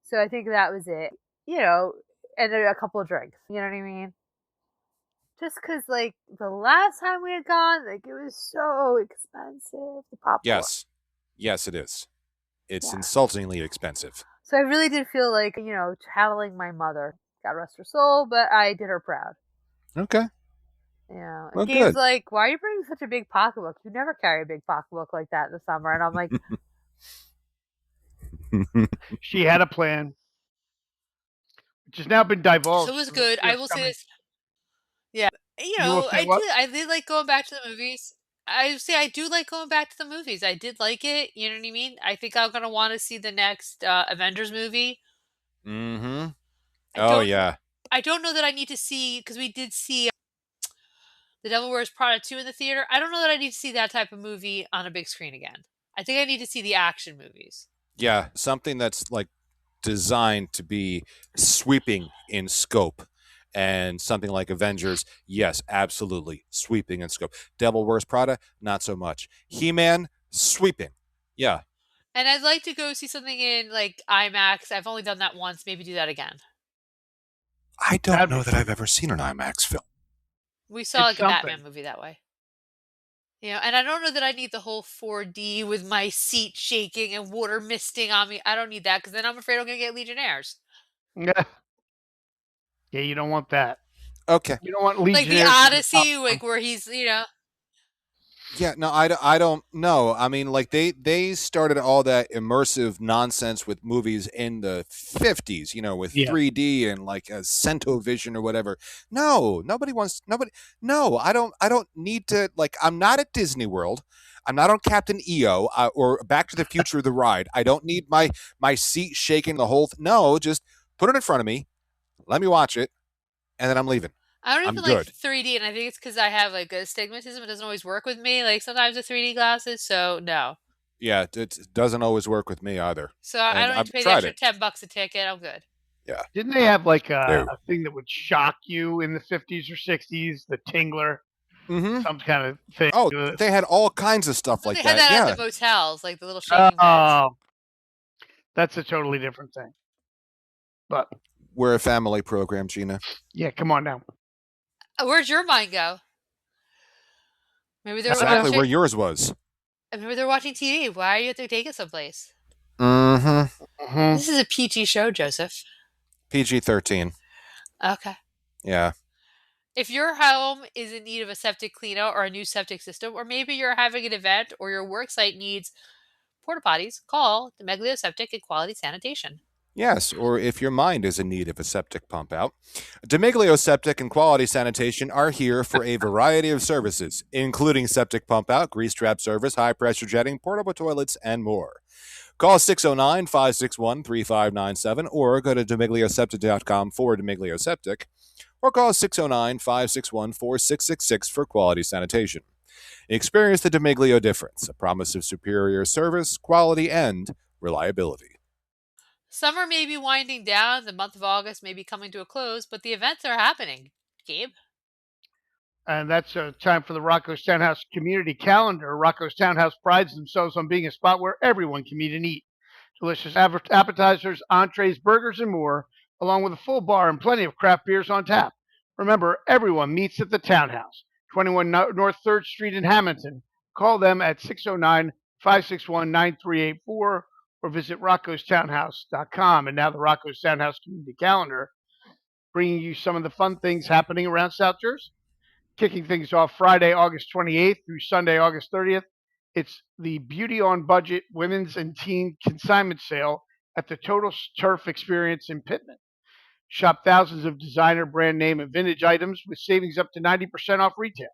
So I think that was it. And then a couple of drinks. You know what I mean? Just because, like, the last time we had gone, like, it was so expensive. The popcorn. Yes. Yes, it is. It's Yeah. insultingly expensive. So I really did feel like, channeling my mother. God rest her soul, but I did her proud. Okay. Yeah. Well, Gabe's good. like, why are you bringing such a big pocketbook? You never carry a big pocketbook like that in the summer. And I'm like, She had a plan, which has now been divulged. so it was good. I will say this. Yeah. You will say what? I did like going back to the movies. I would say I do like going back to the movies. I did like it. You know what I mean? I think I'm going to want to see the next Avengers movie. Mm-hmm. I Yeah. I don't know that I need to see, because we did see The Devil Wears Prada 2 in the theater. I don't know that I need to see that type of movie on a big screen again. I think I need to see the action movies. Yeah, something that's like designed to be sweeping in scope. And something like Avengers, yes, absolutely, sweeping in scope. Devil Wears Prada, not so much. He-Man, sweeping. Yeah. And I'd like to go see something in like IMAX. I've only done that once. Maybe do that again. I don't know that I've ever seen an IMAX film. We saw It's like a Batman something. movie that way. And I don't know that I need the whole 4D with my seat shaking and water misting on me. I don't need that, because then I'm afraid I'm going to get Legionnaires. Yeah. Yeah, you don't want that. Okay. You don't want Like Legionnaires. the Odyssey, like where he's, Yeah, no, I don't know. I mean, like they started all that immersive nonsense with movies in the 50s, with 3D and like a Centovision or whatever. No, no, I don't need to, like, I'm not at Disney World. I'm not on Captain EO or Back to the Future the ride. I don't need my seat shaking the whole no, just put it in front of me. Let me watch it, and then I'm leaving. I don't I'm even like good. 3D, and I think it's because I have like astigmatism. It doesn't always work with me. Like sometimes with 3D glasses, so no. Yeah, it doesn't always work with me either. So I don't need to pay the extra $10 a ticket. I'm good. Yeah. Didn't they have like a thing that would shock you in the 50s or 60s? The Tingler, some kind of thing. Oh, they had all kinds of stuff like they that. had that at the motels, like the little shaking beds. That's a totally different thing. But we're a family program, Gina. Yeah, come on now. Where'd your mind go? Maybe they're exactly where yours was. Maybe they're watching TV. Why are you at to take it someplace? Mm-hmm. This is a PG show, Joseph. PG-13. Okay. Yeah. If your home is in need of a septic cleanout or a new septic system, or maybe you're having an event or your work site needs porta potties, call Demeglio Septic and Quality Sanitation. Yes, or if your mind is in need of a septic pump out, Demeglio Septic and Quality Sanitation are here for a variety of services, including septic pump out, grease trap service, high pressure jetting, portable toilets, and more. Call 609-561-3597 or go to demiglioseptic.com for Demiglioseptic or call 609-561-4666 for quality sanitation. Experience the Demiglio difference, a promise of superior service, quality, and reliability. Summer may be winding down, the month of August may be coming to a close, but the events are happening. Gabe? And that's time for the Rocco's Townhouse community calendar. Rocco's Townhouse prides themselves on being a spot where everyone can meet and eat. Delicious appetizers, entrees, burgers, and more, along with a full bar and plenty of craft beers on tap. Remember, everyone meets at the Townhouse, 21 North 3rd Street in Hammonton. Call them at 609-561-9384 or visit roccostownhouse.com. And now the Rocco's Townhouse community calendar, bringing you some of the fun things happening around South Jersey. Kicking things off Friday, August 28th through Sunday, August 30th. It's the Beauty on Budget Women's and Teen Consignment Sale at the Total Turf Experience in Pittman. Shop thousands of designer, brand name, and vintage items with savings up to 90% off retail.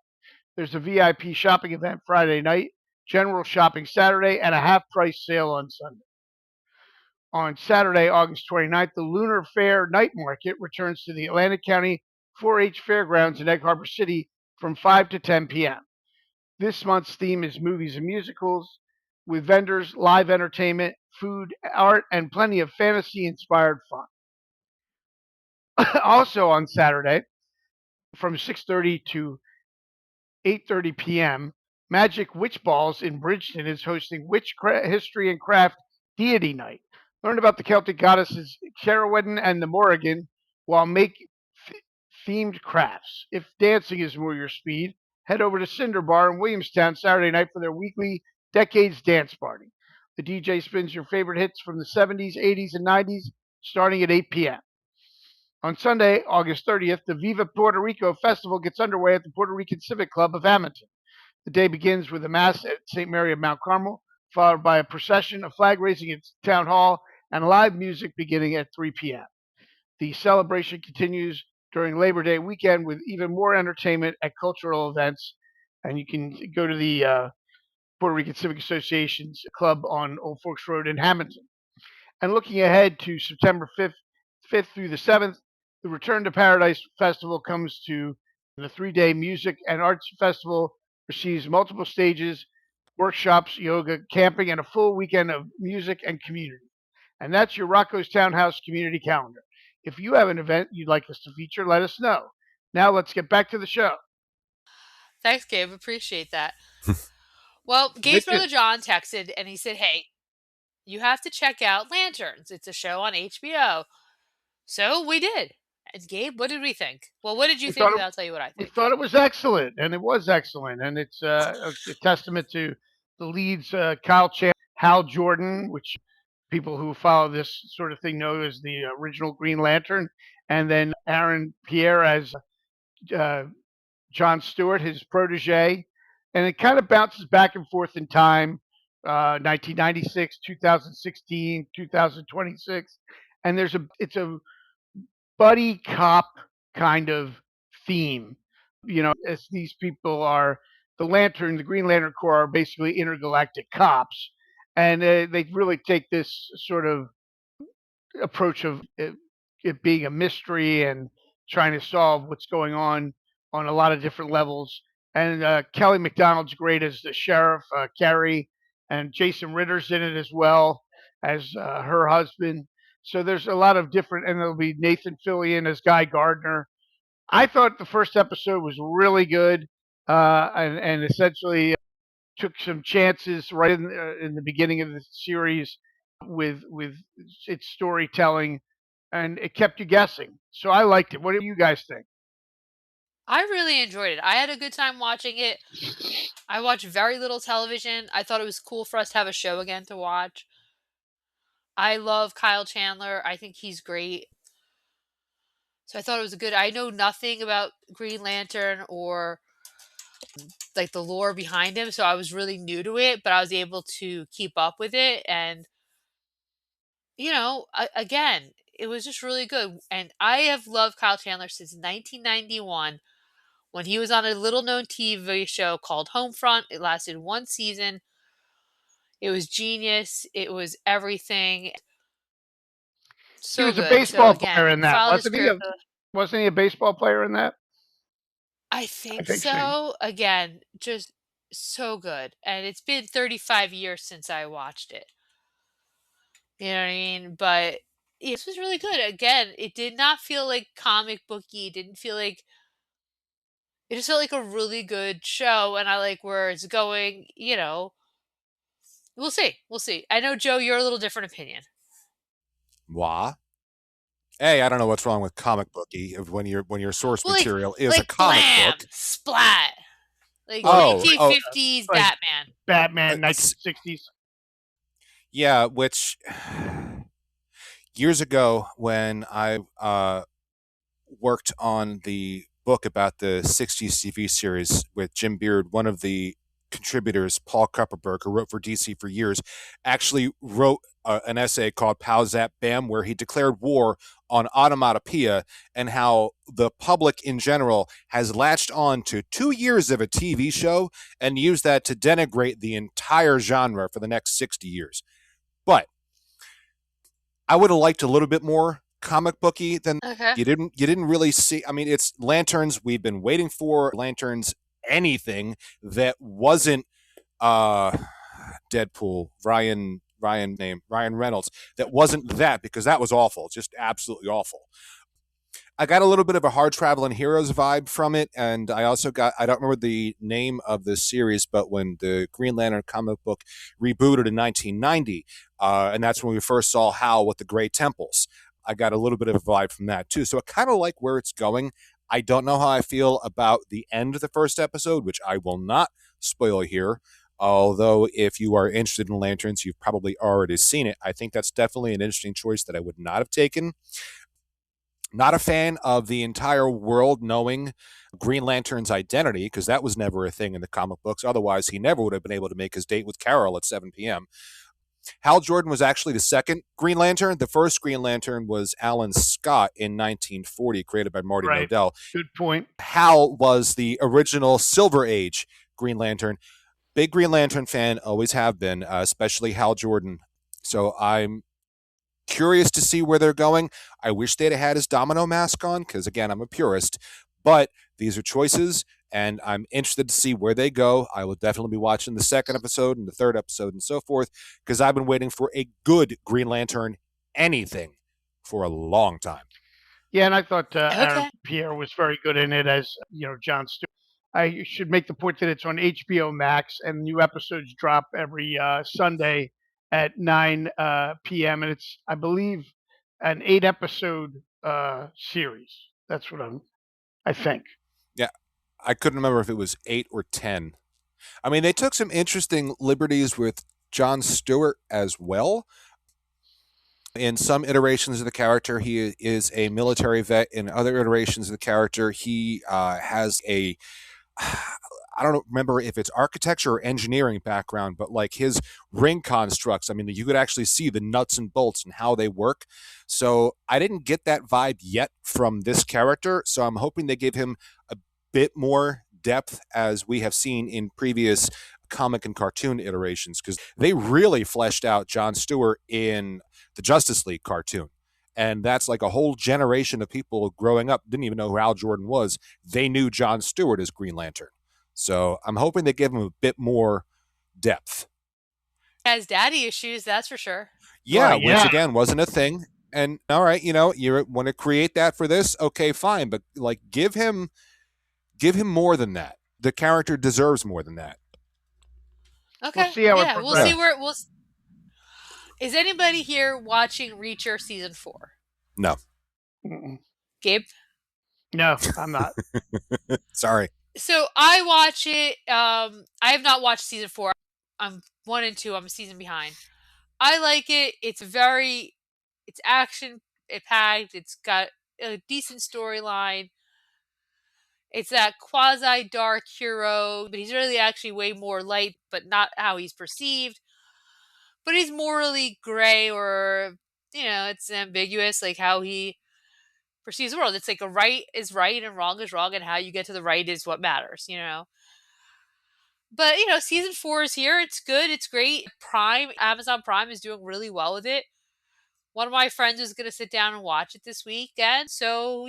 There's a VIP shopping event Friday night, general shopping Saturday, and a half-price sale on Sunday. On Saturday, August 29th, the Lunar Fair Night Market returns to the Atlantic County 4-H Fairgrounds in Egg Harbor City from 5 to 10 p.m. This month's theme is movies and musicals, with vendors, live entertainment, food, art, and plenty of fantasy-inspired fun. Also on Saturday, from 6:30 to 8:30 p.m., Magic Witch Balls in Bridgeton is hosting Witch History and Craft Deity Night. Learn about the Celtic goddesses Cerwedin and the Morrigan while make themed crafts. If dancing is more your speed, head over to Cinder Bar in Williamstown Saturday night for their weekly Decades Dance Party. The DJ spins your favorite hits from the 70s, 80s, and 90s starting at 8 p.m. On Sunday, August 30th, the Viva Puerto Rico Festival gets underway at the Puerto Rican Civic Club of Hammonton. The day begins with a mass at St. Mary of Mount Carmel, followed by a procession, a flag raising at Town Hall, and live music beginning at 3 p.m. The celebration continues during Labor Day weekend with even more entertainment at cultural events. And you can go to the Puerto Rican Civic Association's club on Old Forks Road in Hammonton. And looking ahead to September 5th through the 7th, the Return to Paradise Festival comes to the 3-day music and arts festival, receives multiple stages, workshops, yoga, camping, and a full weekend of music and community. And that's your Rocco's Townhouse community calendar. If you have an event you'd like us to feature, let us know. Now let's get back to the show. Thanks, Gabe. Appreciate that. Well, Gabe's brother John texted and he said, hey, you have to check out Lanterns. It's a show on HBO. So we did. And Gabe, what did we think? Well, what did you think? I'll tell you what I think. We thought it was excellent, and it was excellent. And it's a testament to the leads, Kyle Chandler, Hal Jordan, which people who follow this sort of thing know as the original Green Lantern, and then Aaron Pierre as John Stewart, his protege. And it kind of bounces back and forth in time, 1996, 2016, 2026. And it's a buddy cop kind of theme. You know, as these people are, the Green Lantern Corps are basically intergalactic cops. And they really take this sort of approach of it being a mystery and trying to solve what's going on a lot of different levels. And Kelly McDonald's great as the sheriff, Carrie, and Jason Ritter's in it as well as her husband. So there's a lot of different, and there'll be Nathan Fillion as Guy Gardner. I thought the first episode was really good, and essentially took some chances right in the beginning of the series with its storytelling, and it kept you guessing. So I liked it. What do you guys think? I really enjoyed it. I had a good time watching it. I watched very little television. I thought it was cool for us to have a show again to watch. I love Kyle Chandler. I think he's great. So I thought it was I know nothing about Green Lantern or like the lore behind him, so I was really new to it, but I was able to keep up with it. And, you know, again, it was just really good. And I have loved Kyle Chandler since 1991 when he was on a little known TV show called Homefront. It lasted one season. It was genius. It was everything. He So was a good. So baseball again, player in that, follow the wasn't he? script. Wasn't he a baseball player in that? I I think think so. so. Again, just so good. And it's been 35 years since I watched it. You know what I mean? But yeah, this was really good. Again, it did not feel like comic booky. It didn't feel like it just felt like a really good show, and I like where it's going. We'll see. We'll see. I know, Joe, you're a little different opinion. Why? Hey, I don't know what's wrong with comic booky when your source Well, material is a like comic blam, book. splat, like Well, Oh, 1950s like Batman. Batman, s- 1960s. yeah, which years ago when I worked on the book about the 60s TV series with Jim Beard, one of the contributors, Paul Kupperberg, who wrote for DC for years, actually wrote an essay called Pow Zap Bam, where he declared war on automatopoeia and how the public in general has latched on to 2 years of a TV show and used that to denigrate the entire genre for the next 60 years. But I would have liked a little bit more comic booky than Okay. you didn't really see. I mean, it's Lanterns. We've been waiting for Lanterns. Anything that wasn't uh Deadpool, Ryan Reynolds, that wasn't that, because that was awful, just absolutely awful. I got a little bit of a Hard Traveling Heroes vibe from it, and I also I don't remember the name of the series, but when the Green Lantern comic book rebooted in 1990, and that's when we first saw Hal with the Grey Temples, I got a little bit of a vibe from that too. So I kind of like where it's going. I don't know how I feel about the end of the first episode, which I will not spoil here. Although, if you are interested in Lanterns, you've probably already seen it. I think that's definitely an interesting choice that I would not have taken. Not a fan of the entire world knowing Green Lantern's identity, because that was never a thing in the comic books. Otherwise, he never would have been able to make his date with Carol at 7 p.m. Hal Jordan was actually the second Green Lantern. The first Green Lantern was Alan Scott in 1940, created by Marty Right. Nodell. Good point. Hal was the original Silver Age Green Lantern. Big Green Lantern fan, always have been, especially Hal Jordan. So I'm curious to see where they're going. I wish they'd have had his domino mask on, because again, I'm a purist, but these are choices, and I'm interested to see where they go. I will definitely be watching the second episode and the third episode and so forth, because I've been waiting for a good Green Lantern anything for a long time. Yeah, and I thought Aaron Okay. Pierre was very good in it as John Stewart. I should make the point that it's on HBO Max, and new episodes drop every Sunday at 9 p.m. And it's, I believe, an 8-episode series. That's what I think. Yeah, I couldn't remember if it was 8 or 10. I mean, they took some interesting liberties with Jon Stewart as well. In some iterations of the character, he is a military vet. In other iterations of the character, he has a I don't remember if it's architecture or engineering background, but like his ring constructs, I mean, you could actually see the nuts and bolts and how they work. So I didn't get that vibe yet from this character. So I'm hoping they give him a bit more depth, as we have seen in previous comic and cartoon iterations, because they really fleshed out Jon Stewart in the Justice League cartoon. And that's like a whole generation of people growing up didn't even know who Al Jordan was. They knew Jon Stewart as Green Lantern. So I'm hoping they give him a bit more depth. Has daddy issues, that's for sure. Yeah, Well, which yeah. again wasn't a thing. And all right, you want to create that for this, okay, fine, but like give him more than that. The character deserves more than that. We'll Okay. see how it Yeah, we'll see Yeah. progresses. where we'll. Is anybody here watching Reacher season 4? No, Mm-mm. Gabe? No, I'm not. sorry. So I watch it. I have not watched season 4. I'm 1 and 2. I'm a season behind. I like it. It's action packed. It's got a decent storyline. It's that quasi dark hero, but he's really actually way more light, but not how he's perceived. But he's morally gray, or it's ambiguous, like how he perceives the world. It's like a right is right and wrong is wrong, and how you get to the right is what matters. But, season 4 is here. It's good. It's great. Amazon Prime is doing really well with it. One of my friends is going to sit down and watch it this weekend. So,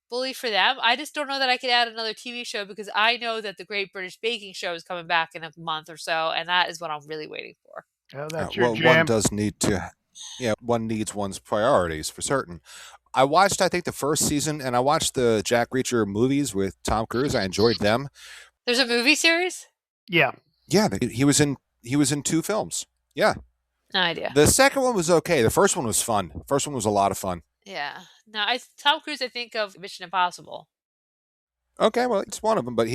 bully for them. I just don't know that I could add another TV show because I know that the Great British Baking Show is coming back in a month or so. And that is what I'm really waiting for. Oh, that's your Well, jam. one needs one's priorities for certain. I watched, I think, the first season, and I watched the Jack Reacher movies with Tom Cruise. I enjoyed them. There's a movie series? Yeah. Yeah, he was in 2 films. Yeah. No idea. The second one was okay. The first one was fun. The first one was a lot of fun. Yeah. No, Tom Cruise, I think of Mission Impossible. Okay, well, it's one of them, but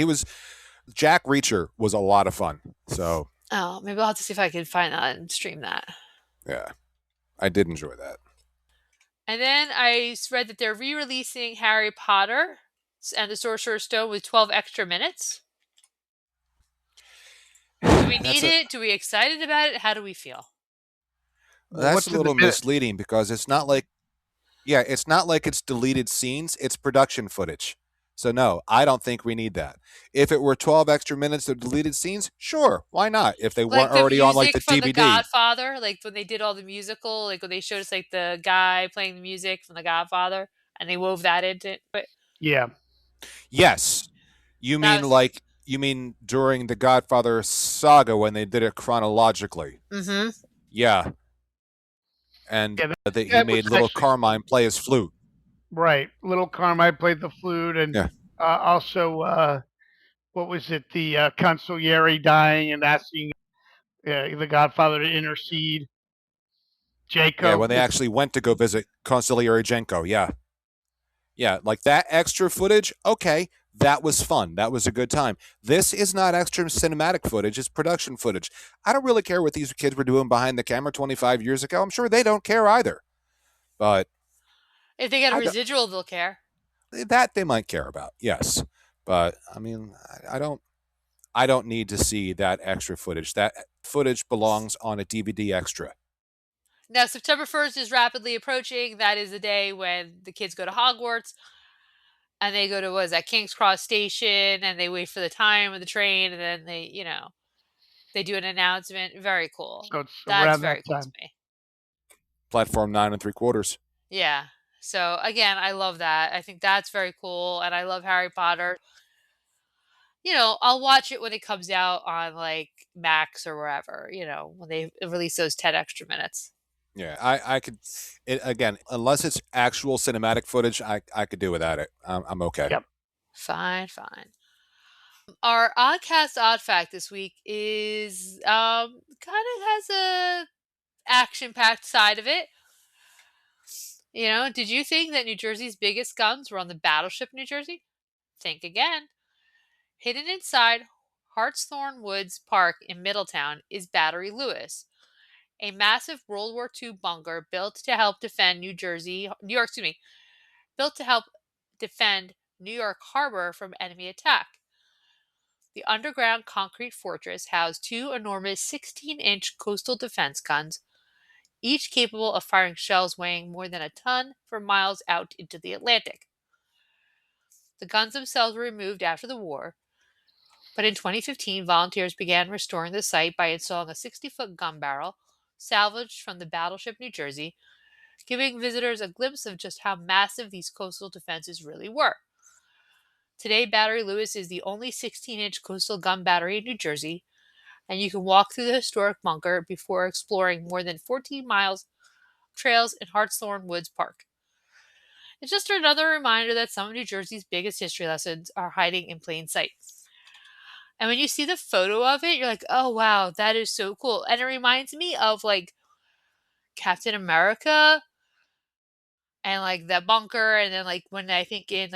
Jack Reacher was a lot of fun. So, Oh, maybe I'll have to see if I can find that and stream that. yeah, I did enjoy that. And then I read that they're re-releasing Harry Potter and the Sorcerer's Stone with 12 extra minutes. Do we need it? Do we excited about it? How do we feel? That's a little misleading because it's not like it's deleted scenes. It's production footage. So no, I don't think we need that. If it were 12 extra minutes of deleted scenes, sure, why not? If they weren't already on like the from DVD. The Godfather, like when they did all the musical, like when they showed us like the guy playing the music from The Godfather, and they wove that into it. Yeah. Yes. You mean during the Godfather saga when they did it chronologically? Mm-hmm. Yeah. And he made little Carmine play his flute. Right. Little Carmine played the flute, and also, what was it? The consigliere dying and asking the Godfather to intercede. Jacob. Yeah, when they actually went to go visit Consigliere Jenko. Yeah. Yeah, like that extra footage, okay, that was fun. That was a good time. This is not extra cinematic footage, it's production footage. I don't really care what these kids were doing behind the camera 25 years ago. I'm sure they don't care either. But if they get a residual, they'll care. That they might care about, yes. But I mean, I don't need to see that extra footage. That footage belongs on a DVD extra. Now, September 1st is rapidly approaching. That is the day when the kids go to Hogwarts. And they go to, King's Cross Station, and they wait for the time of the train, and then they do an announcement. Very cool. So that's very cool to me. Platform 9 3/4. Yeah. So, again, I love that. I think that's very cool, and I love Harry Potter. I'll watch it when it comes out on, Max or wherever, when they release those 10 extra minutes. Yeah, I could, again, unless it's actual cinematic footage, I could do without it. I'm okay. Yep. Fine. Our Oddcast OddFact this week is kind of has a action-packed side of it. Did you think that New Jersey's biggest guns were on the battleship New Jersey? Think again. Hidden inside Hartshorn Woods Park in Middletown is Battery Lewis, a massive World War II bunker built to help defend New York Harbor from enemy attack. The underground concrete fortress housed 2 enormous 16-inch coastal defense guns, each capable of firing shells weighing more than a ton for miles out into the Atlantic. The guns themselves were removed after the war, but in 2015, volunteers began restoring the site by installing a 60-foot gun barrel salvaged from the battleship New Jersey, giving visitors a glimpse of just how massive these coastal defenses really were. Today, Battery Lewis is the only 16-inch coastal gun battery in New Jersey, and you can walk through the historic bunker before exploring more than 14 miles of trails in Hartshorn Woods Park. It's just another reminder that some of New Jersey's biggest history lessons are hiding in plain sight. And when you see the photo of it, you're like, oh, wow, that is so cool. And it reminds me of, Captain America and, that bunker. And then, when I think in,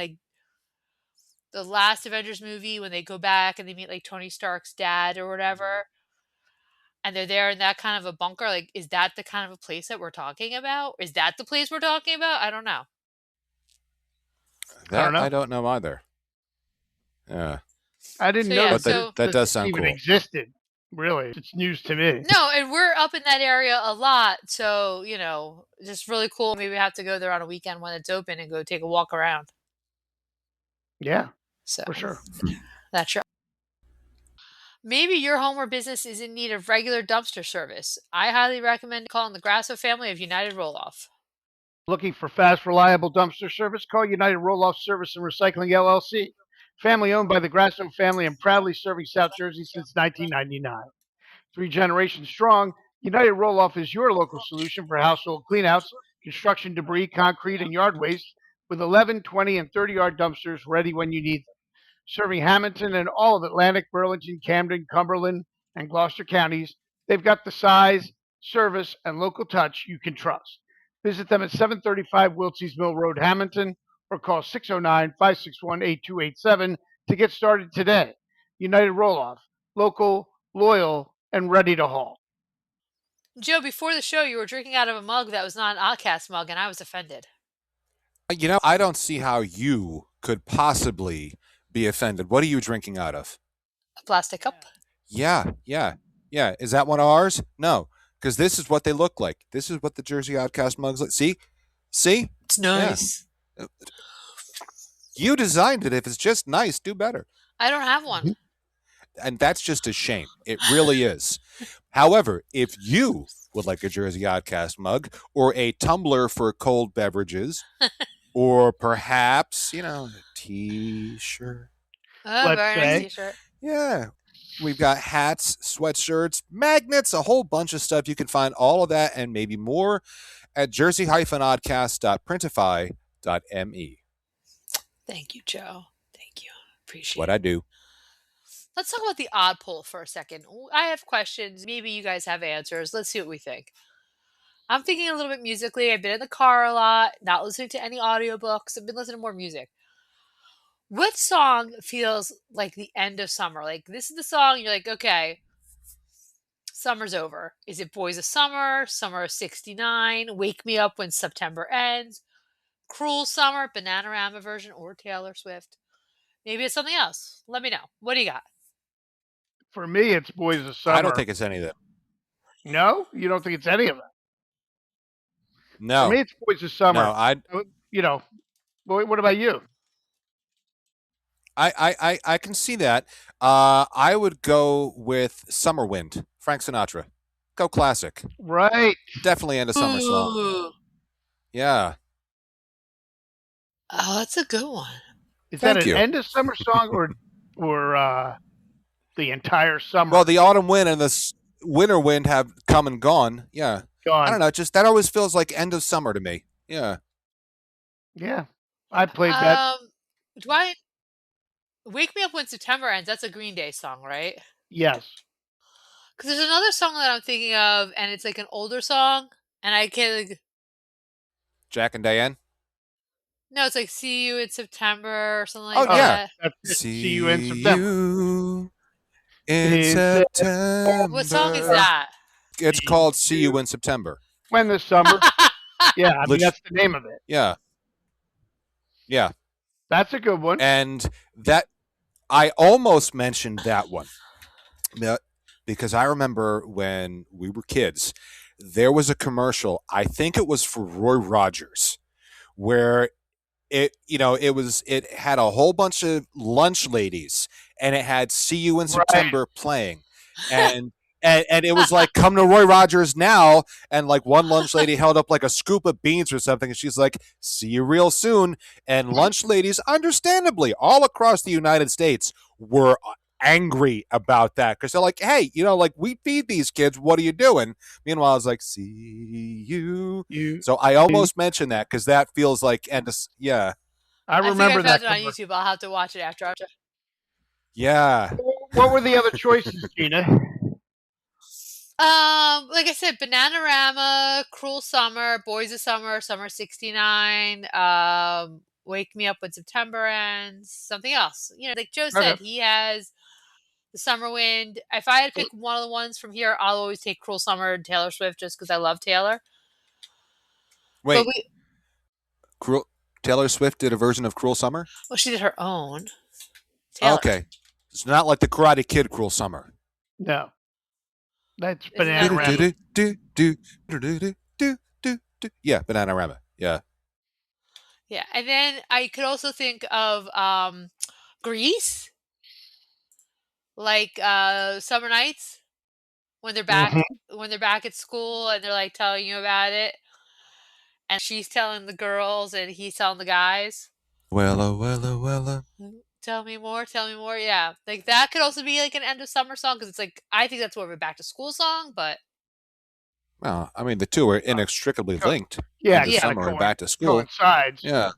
the last Avengers movie, when they go back and they meet, Tony Stark's dad or whatever, and they're there in that kind of a bunker, is that the kind of a place that we're talking about? Is that the place we're talking about? I don't know. I don't know either. Yeah. I didn't know that does sound even cool. Existed. Really, it's news to me. No, and we're up in that area a lot, so just really cool. Maybe we have to go there on a weekend when it's open and go take a walk around. Yeah, so for sure. That's right. Maybe your home or business is in need of regular dumpster service. I highly recommend calling the Grasso family of United Roll-Off. Looking for fast, reliable dumpster service? Call United Roll-Off Service and Recycling LLC. Family owned by the Grasso family and proudly serving South Jersey since 1999. 3 generations strong, United Roll-Off is your local solution for household cleanouts, construction debris, concrete, and yard waste with 11, 20, and 30-yard dumpsters ready when you need them. Serving Hammonton and all of Atlantic, Burlington, Camden, Cumberland, and Gloucester counties, they've got the size, service, and local touch you can trust. Visit them at 735 Wiltsey's Mill Road, Hammonton, or call 609-561-8287 to get started today. United Roll-Off, local, loyal, and ready to haul. Joe, before the show, you were drinking out of a mug that was not an Oddcast mug, and I was offended. I don't see how you could possibly be offended. What are you drinking out of? A plastic cup? Yeah. Is that one of ours? No, because this is what they look like. This is what the Jersey Oddcast mugs look. See? It's nice. Yeah. You designed it. If it's just nice, do better. I don't have one. And that's just a shame. It really is. However, if you would like a Jersey Oddcast mug or a tumbler for cold beverages, or perhaps, a t-shirt. Oh, very nice t-shirt. Yeah. We've got hats, sweatshirts, magnets, a whole bunch of stuff. You can find all of that and maybe more at jersey-oddcast.printify.me. Thank you, Joe. Thank you. Appreciate what I do. Let's talk about the odd poll for a second. I have questions. Maybe you guys have answers. Let's see what we think. I'm thinking a little bit musically. I've been in the car a lot, not listening to any audiobooks. I've been listening to more music. What song feels like the end of summer? Like, this is the song, you're like, okay, summer's over. Is it Boys of Summer, Summer of 69, Wake Me Up When September Ends, Cruel Summer, Bananarama version, or Taylor Swift? Maybe it's something else. Let me know. What do you got? For me, it's Boys of Summer. I don't think it's any of them. No? You don't think it's any of them? No. For me, it's Boys of Summer. No, what about you? I can see that. I would go with Summer Wind, Frank Sinatra. Go classic. Right. Definitely end of summer song. Yeah. Oh, that's a good one. Is that an end of summer song or the entire summer? Well, the autumn wind and the winter wind have come and gone. Yeah. Gone. I don't know. Just that always feels like end of summer to me. Yeah. Yeah. I played that. Wake Me Up When September Ends? That's a Green Day song, right? Yes. Because there's another song that I'm thinking of, and it's like an older song, and I can't. Jack and Diane? No, it's like See You in September or something like that. That's See You in September. In September. What song is that? It's called See You in September. When the summer. Yeah, I mean, that's the name of it. Yeah. Yeah. That's a good one. And that I almost mentioned that one. Because I remember when we were kids, there was a commercial, I think it was for Roy Rogers, where it had a whole bunch of lunch ladies and it had See You in September playing. And it was like, come to Roy Rogers now. And like one lunch lady held up like a scoop of beans or something. And she's like, see you real soon. And lunch ladies, understandably, all across the United States were angry about that. Because they're like, hey, we feed these kids. What are you doing? Meanwhile, I was like, see you. So I almost mentioned that because that feels like, yeah. I remember that. I found it on YouTube. I'll have to watch it after. Yeah. What were the other choices, Gina? Like I said, Bananarama, Cruel Summer, Boys of Summer, Summer 69, Wake Me Up When September Ends, something else. Like Joe said, he has the Summer Wind. If I had to pick one of the ones from here, I'll always take Cruel Summer and Taylor Swift just because I love Taylor. Wait, Taylor Swift did a version of Cruel Summer? Well, she did her own. Taylor. Okay. It's not like the Karate Kid Cruel Summer. No. That's Bananarama. Yeah, Bananarama. Yeah. Yeah, and then I could also think of Grease. Like summer nights when they're back at school and they're like telling you about it, and she's telling the girls and he's telling the guys. Wella. Tell me more, tell me more. Yeah, like that could also be like an end of summer song because it's like I think that's more of a back to school song, but Well, I mean, the two are inextricably linked. Yeah, End of yeah, summer and back to school. coincides. Yeah.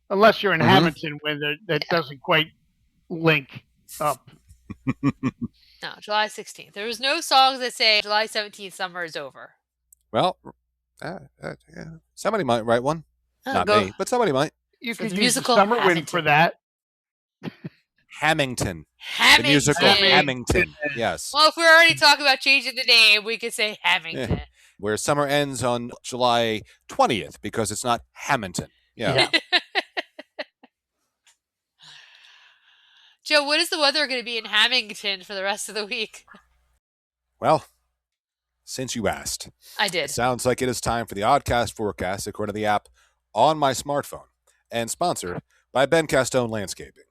Unless you're in Mhm. Hammonton, where that doesn't quite link up. no, July 16th. There was no songs that say July 17th, summer is over. Well, yeah. Somebody might write one. Not me, but somebody might. You For could the use the musical summer wind for that. Hammonton. Hammonton. The musical Hammonton. Yes. Well, if we're already talking about changing the name, we could say Hammonton. Yeah. Where summer ends on July 20th because it's not Hammonton. Yeah. Joe, what is the weather going to be in Hammonton for the rest of the week? Well, since you asked, I did. It sounds like it is time for the Oddcast forecast according to the app on my smartphone and sponsored by Ben Castone Landscaping.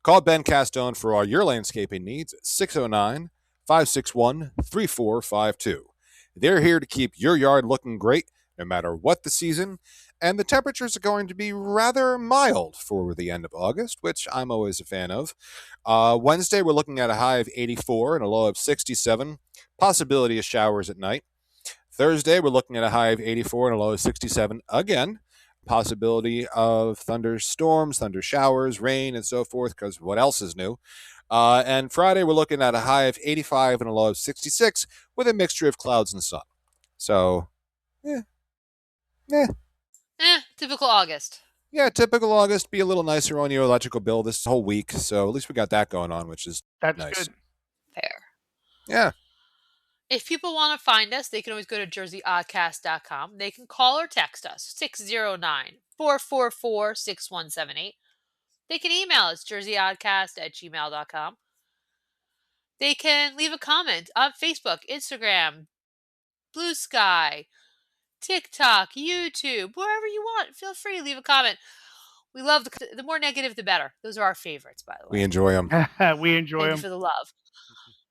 Call Ben Castone for all your landscaping needs at 609-561-3452. They're here to keep your yard looking great no matter what the season, and the temperatures are going to be rather mild for the end of August, which I'm always a fan of. Wednesday, we're looking at a high of 84 and a low of 67. Possibility of showers at night. Thursday, we're looking at a high of 84 and a low of 67 again. Possibility of thunderstorms, thunder showers, rain, and so forth, because what else is new? And Friday, we're looking at a high of 85 and a low of 66 with a mixture of clouds and sun. So, typical August. Yeah, typical August. Be a little nicer on your electrical bill this whole week. So at least we got that going on, which is That's nice. good. Fair. Yeah. If people want to find us, they can always go to jerseyoddcast.com. They can call or text us, 609-444-6178. They can email us, jerseyoddcast@gmail.com. They can leave a comment on Facebook, Instagram, Blue Sky, TikTok, YouTube, wherever you want. Feel free to leave a comment. We love the more negative, the better. Those are our favorites, by the way. We enjoy them. We enjoy Thank them. you for the love.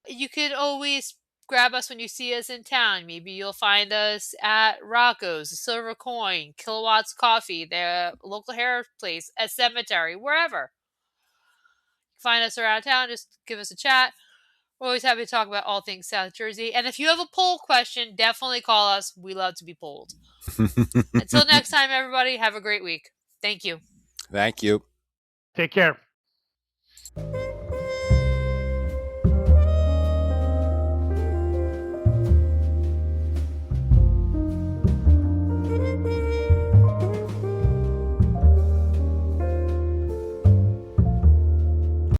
You could always grab us when you see us in town. Maybe you'll find us at Rocco's, the Silver Coin, Kilowatts Coffee, the local hair place, at Cemetery, wherever. Find us around town. Just give us a chat. We're always happy to talk about all things South Jersey. And if you have a poll question, definitely call us. We love to be polled. Until next time, everybody, have a great week. Thank you. Thank you. Take care.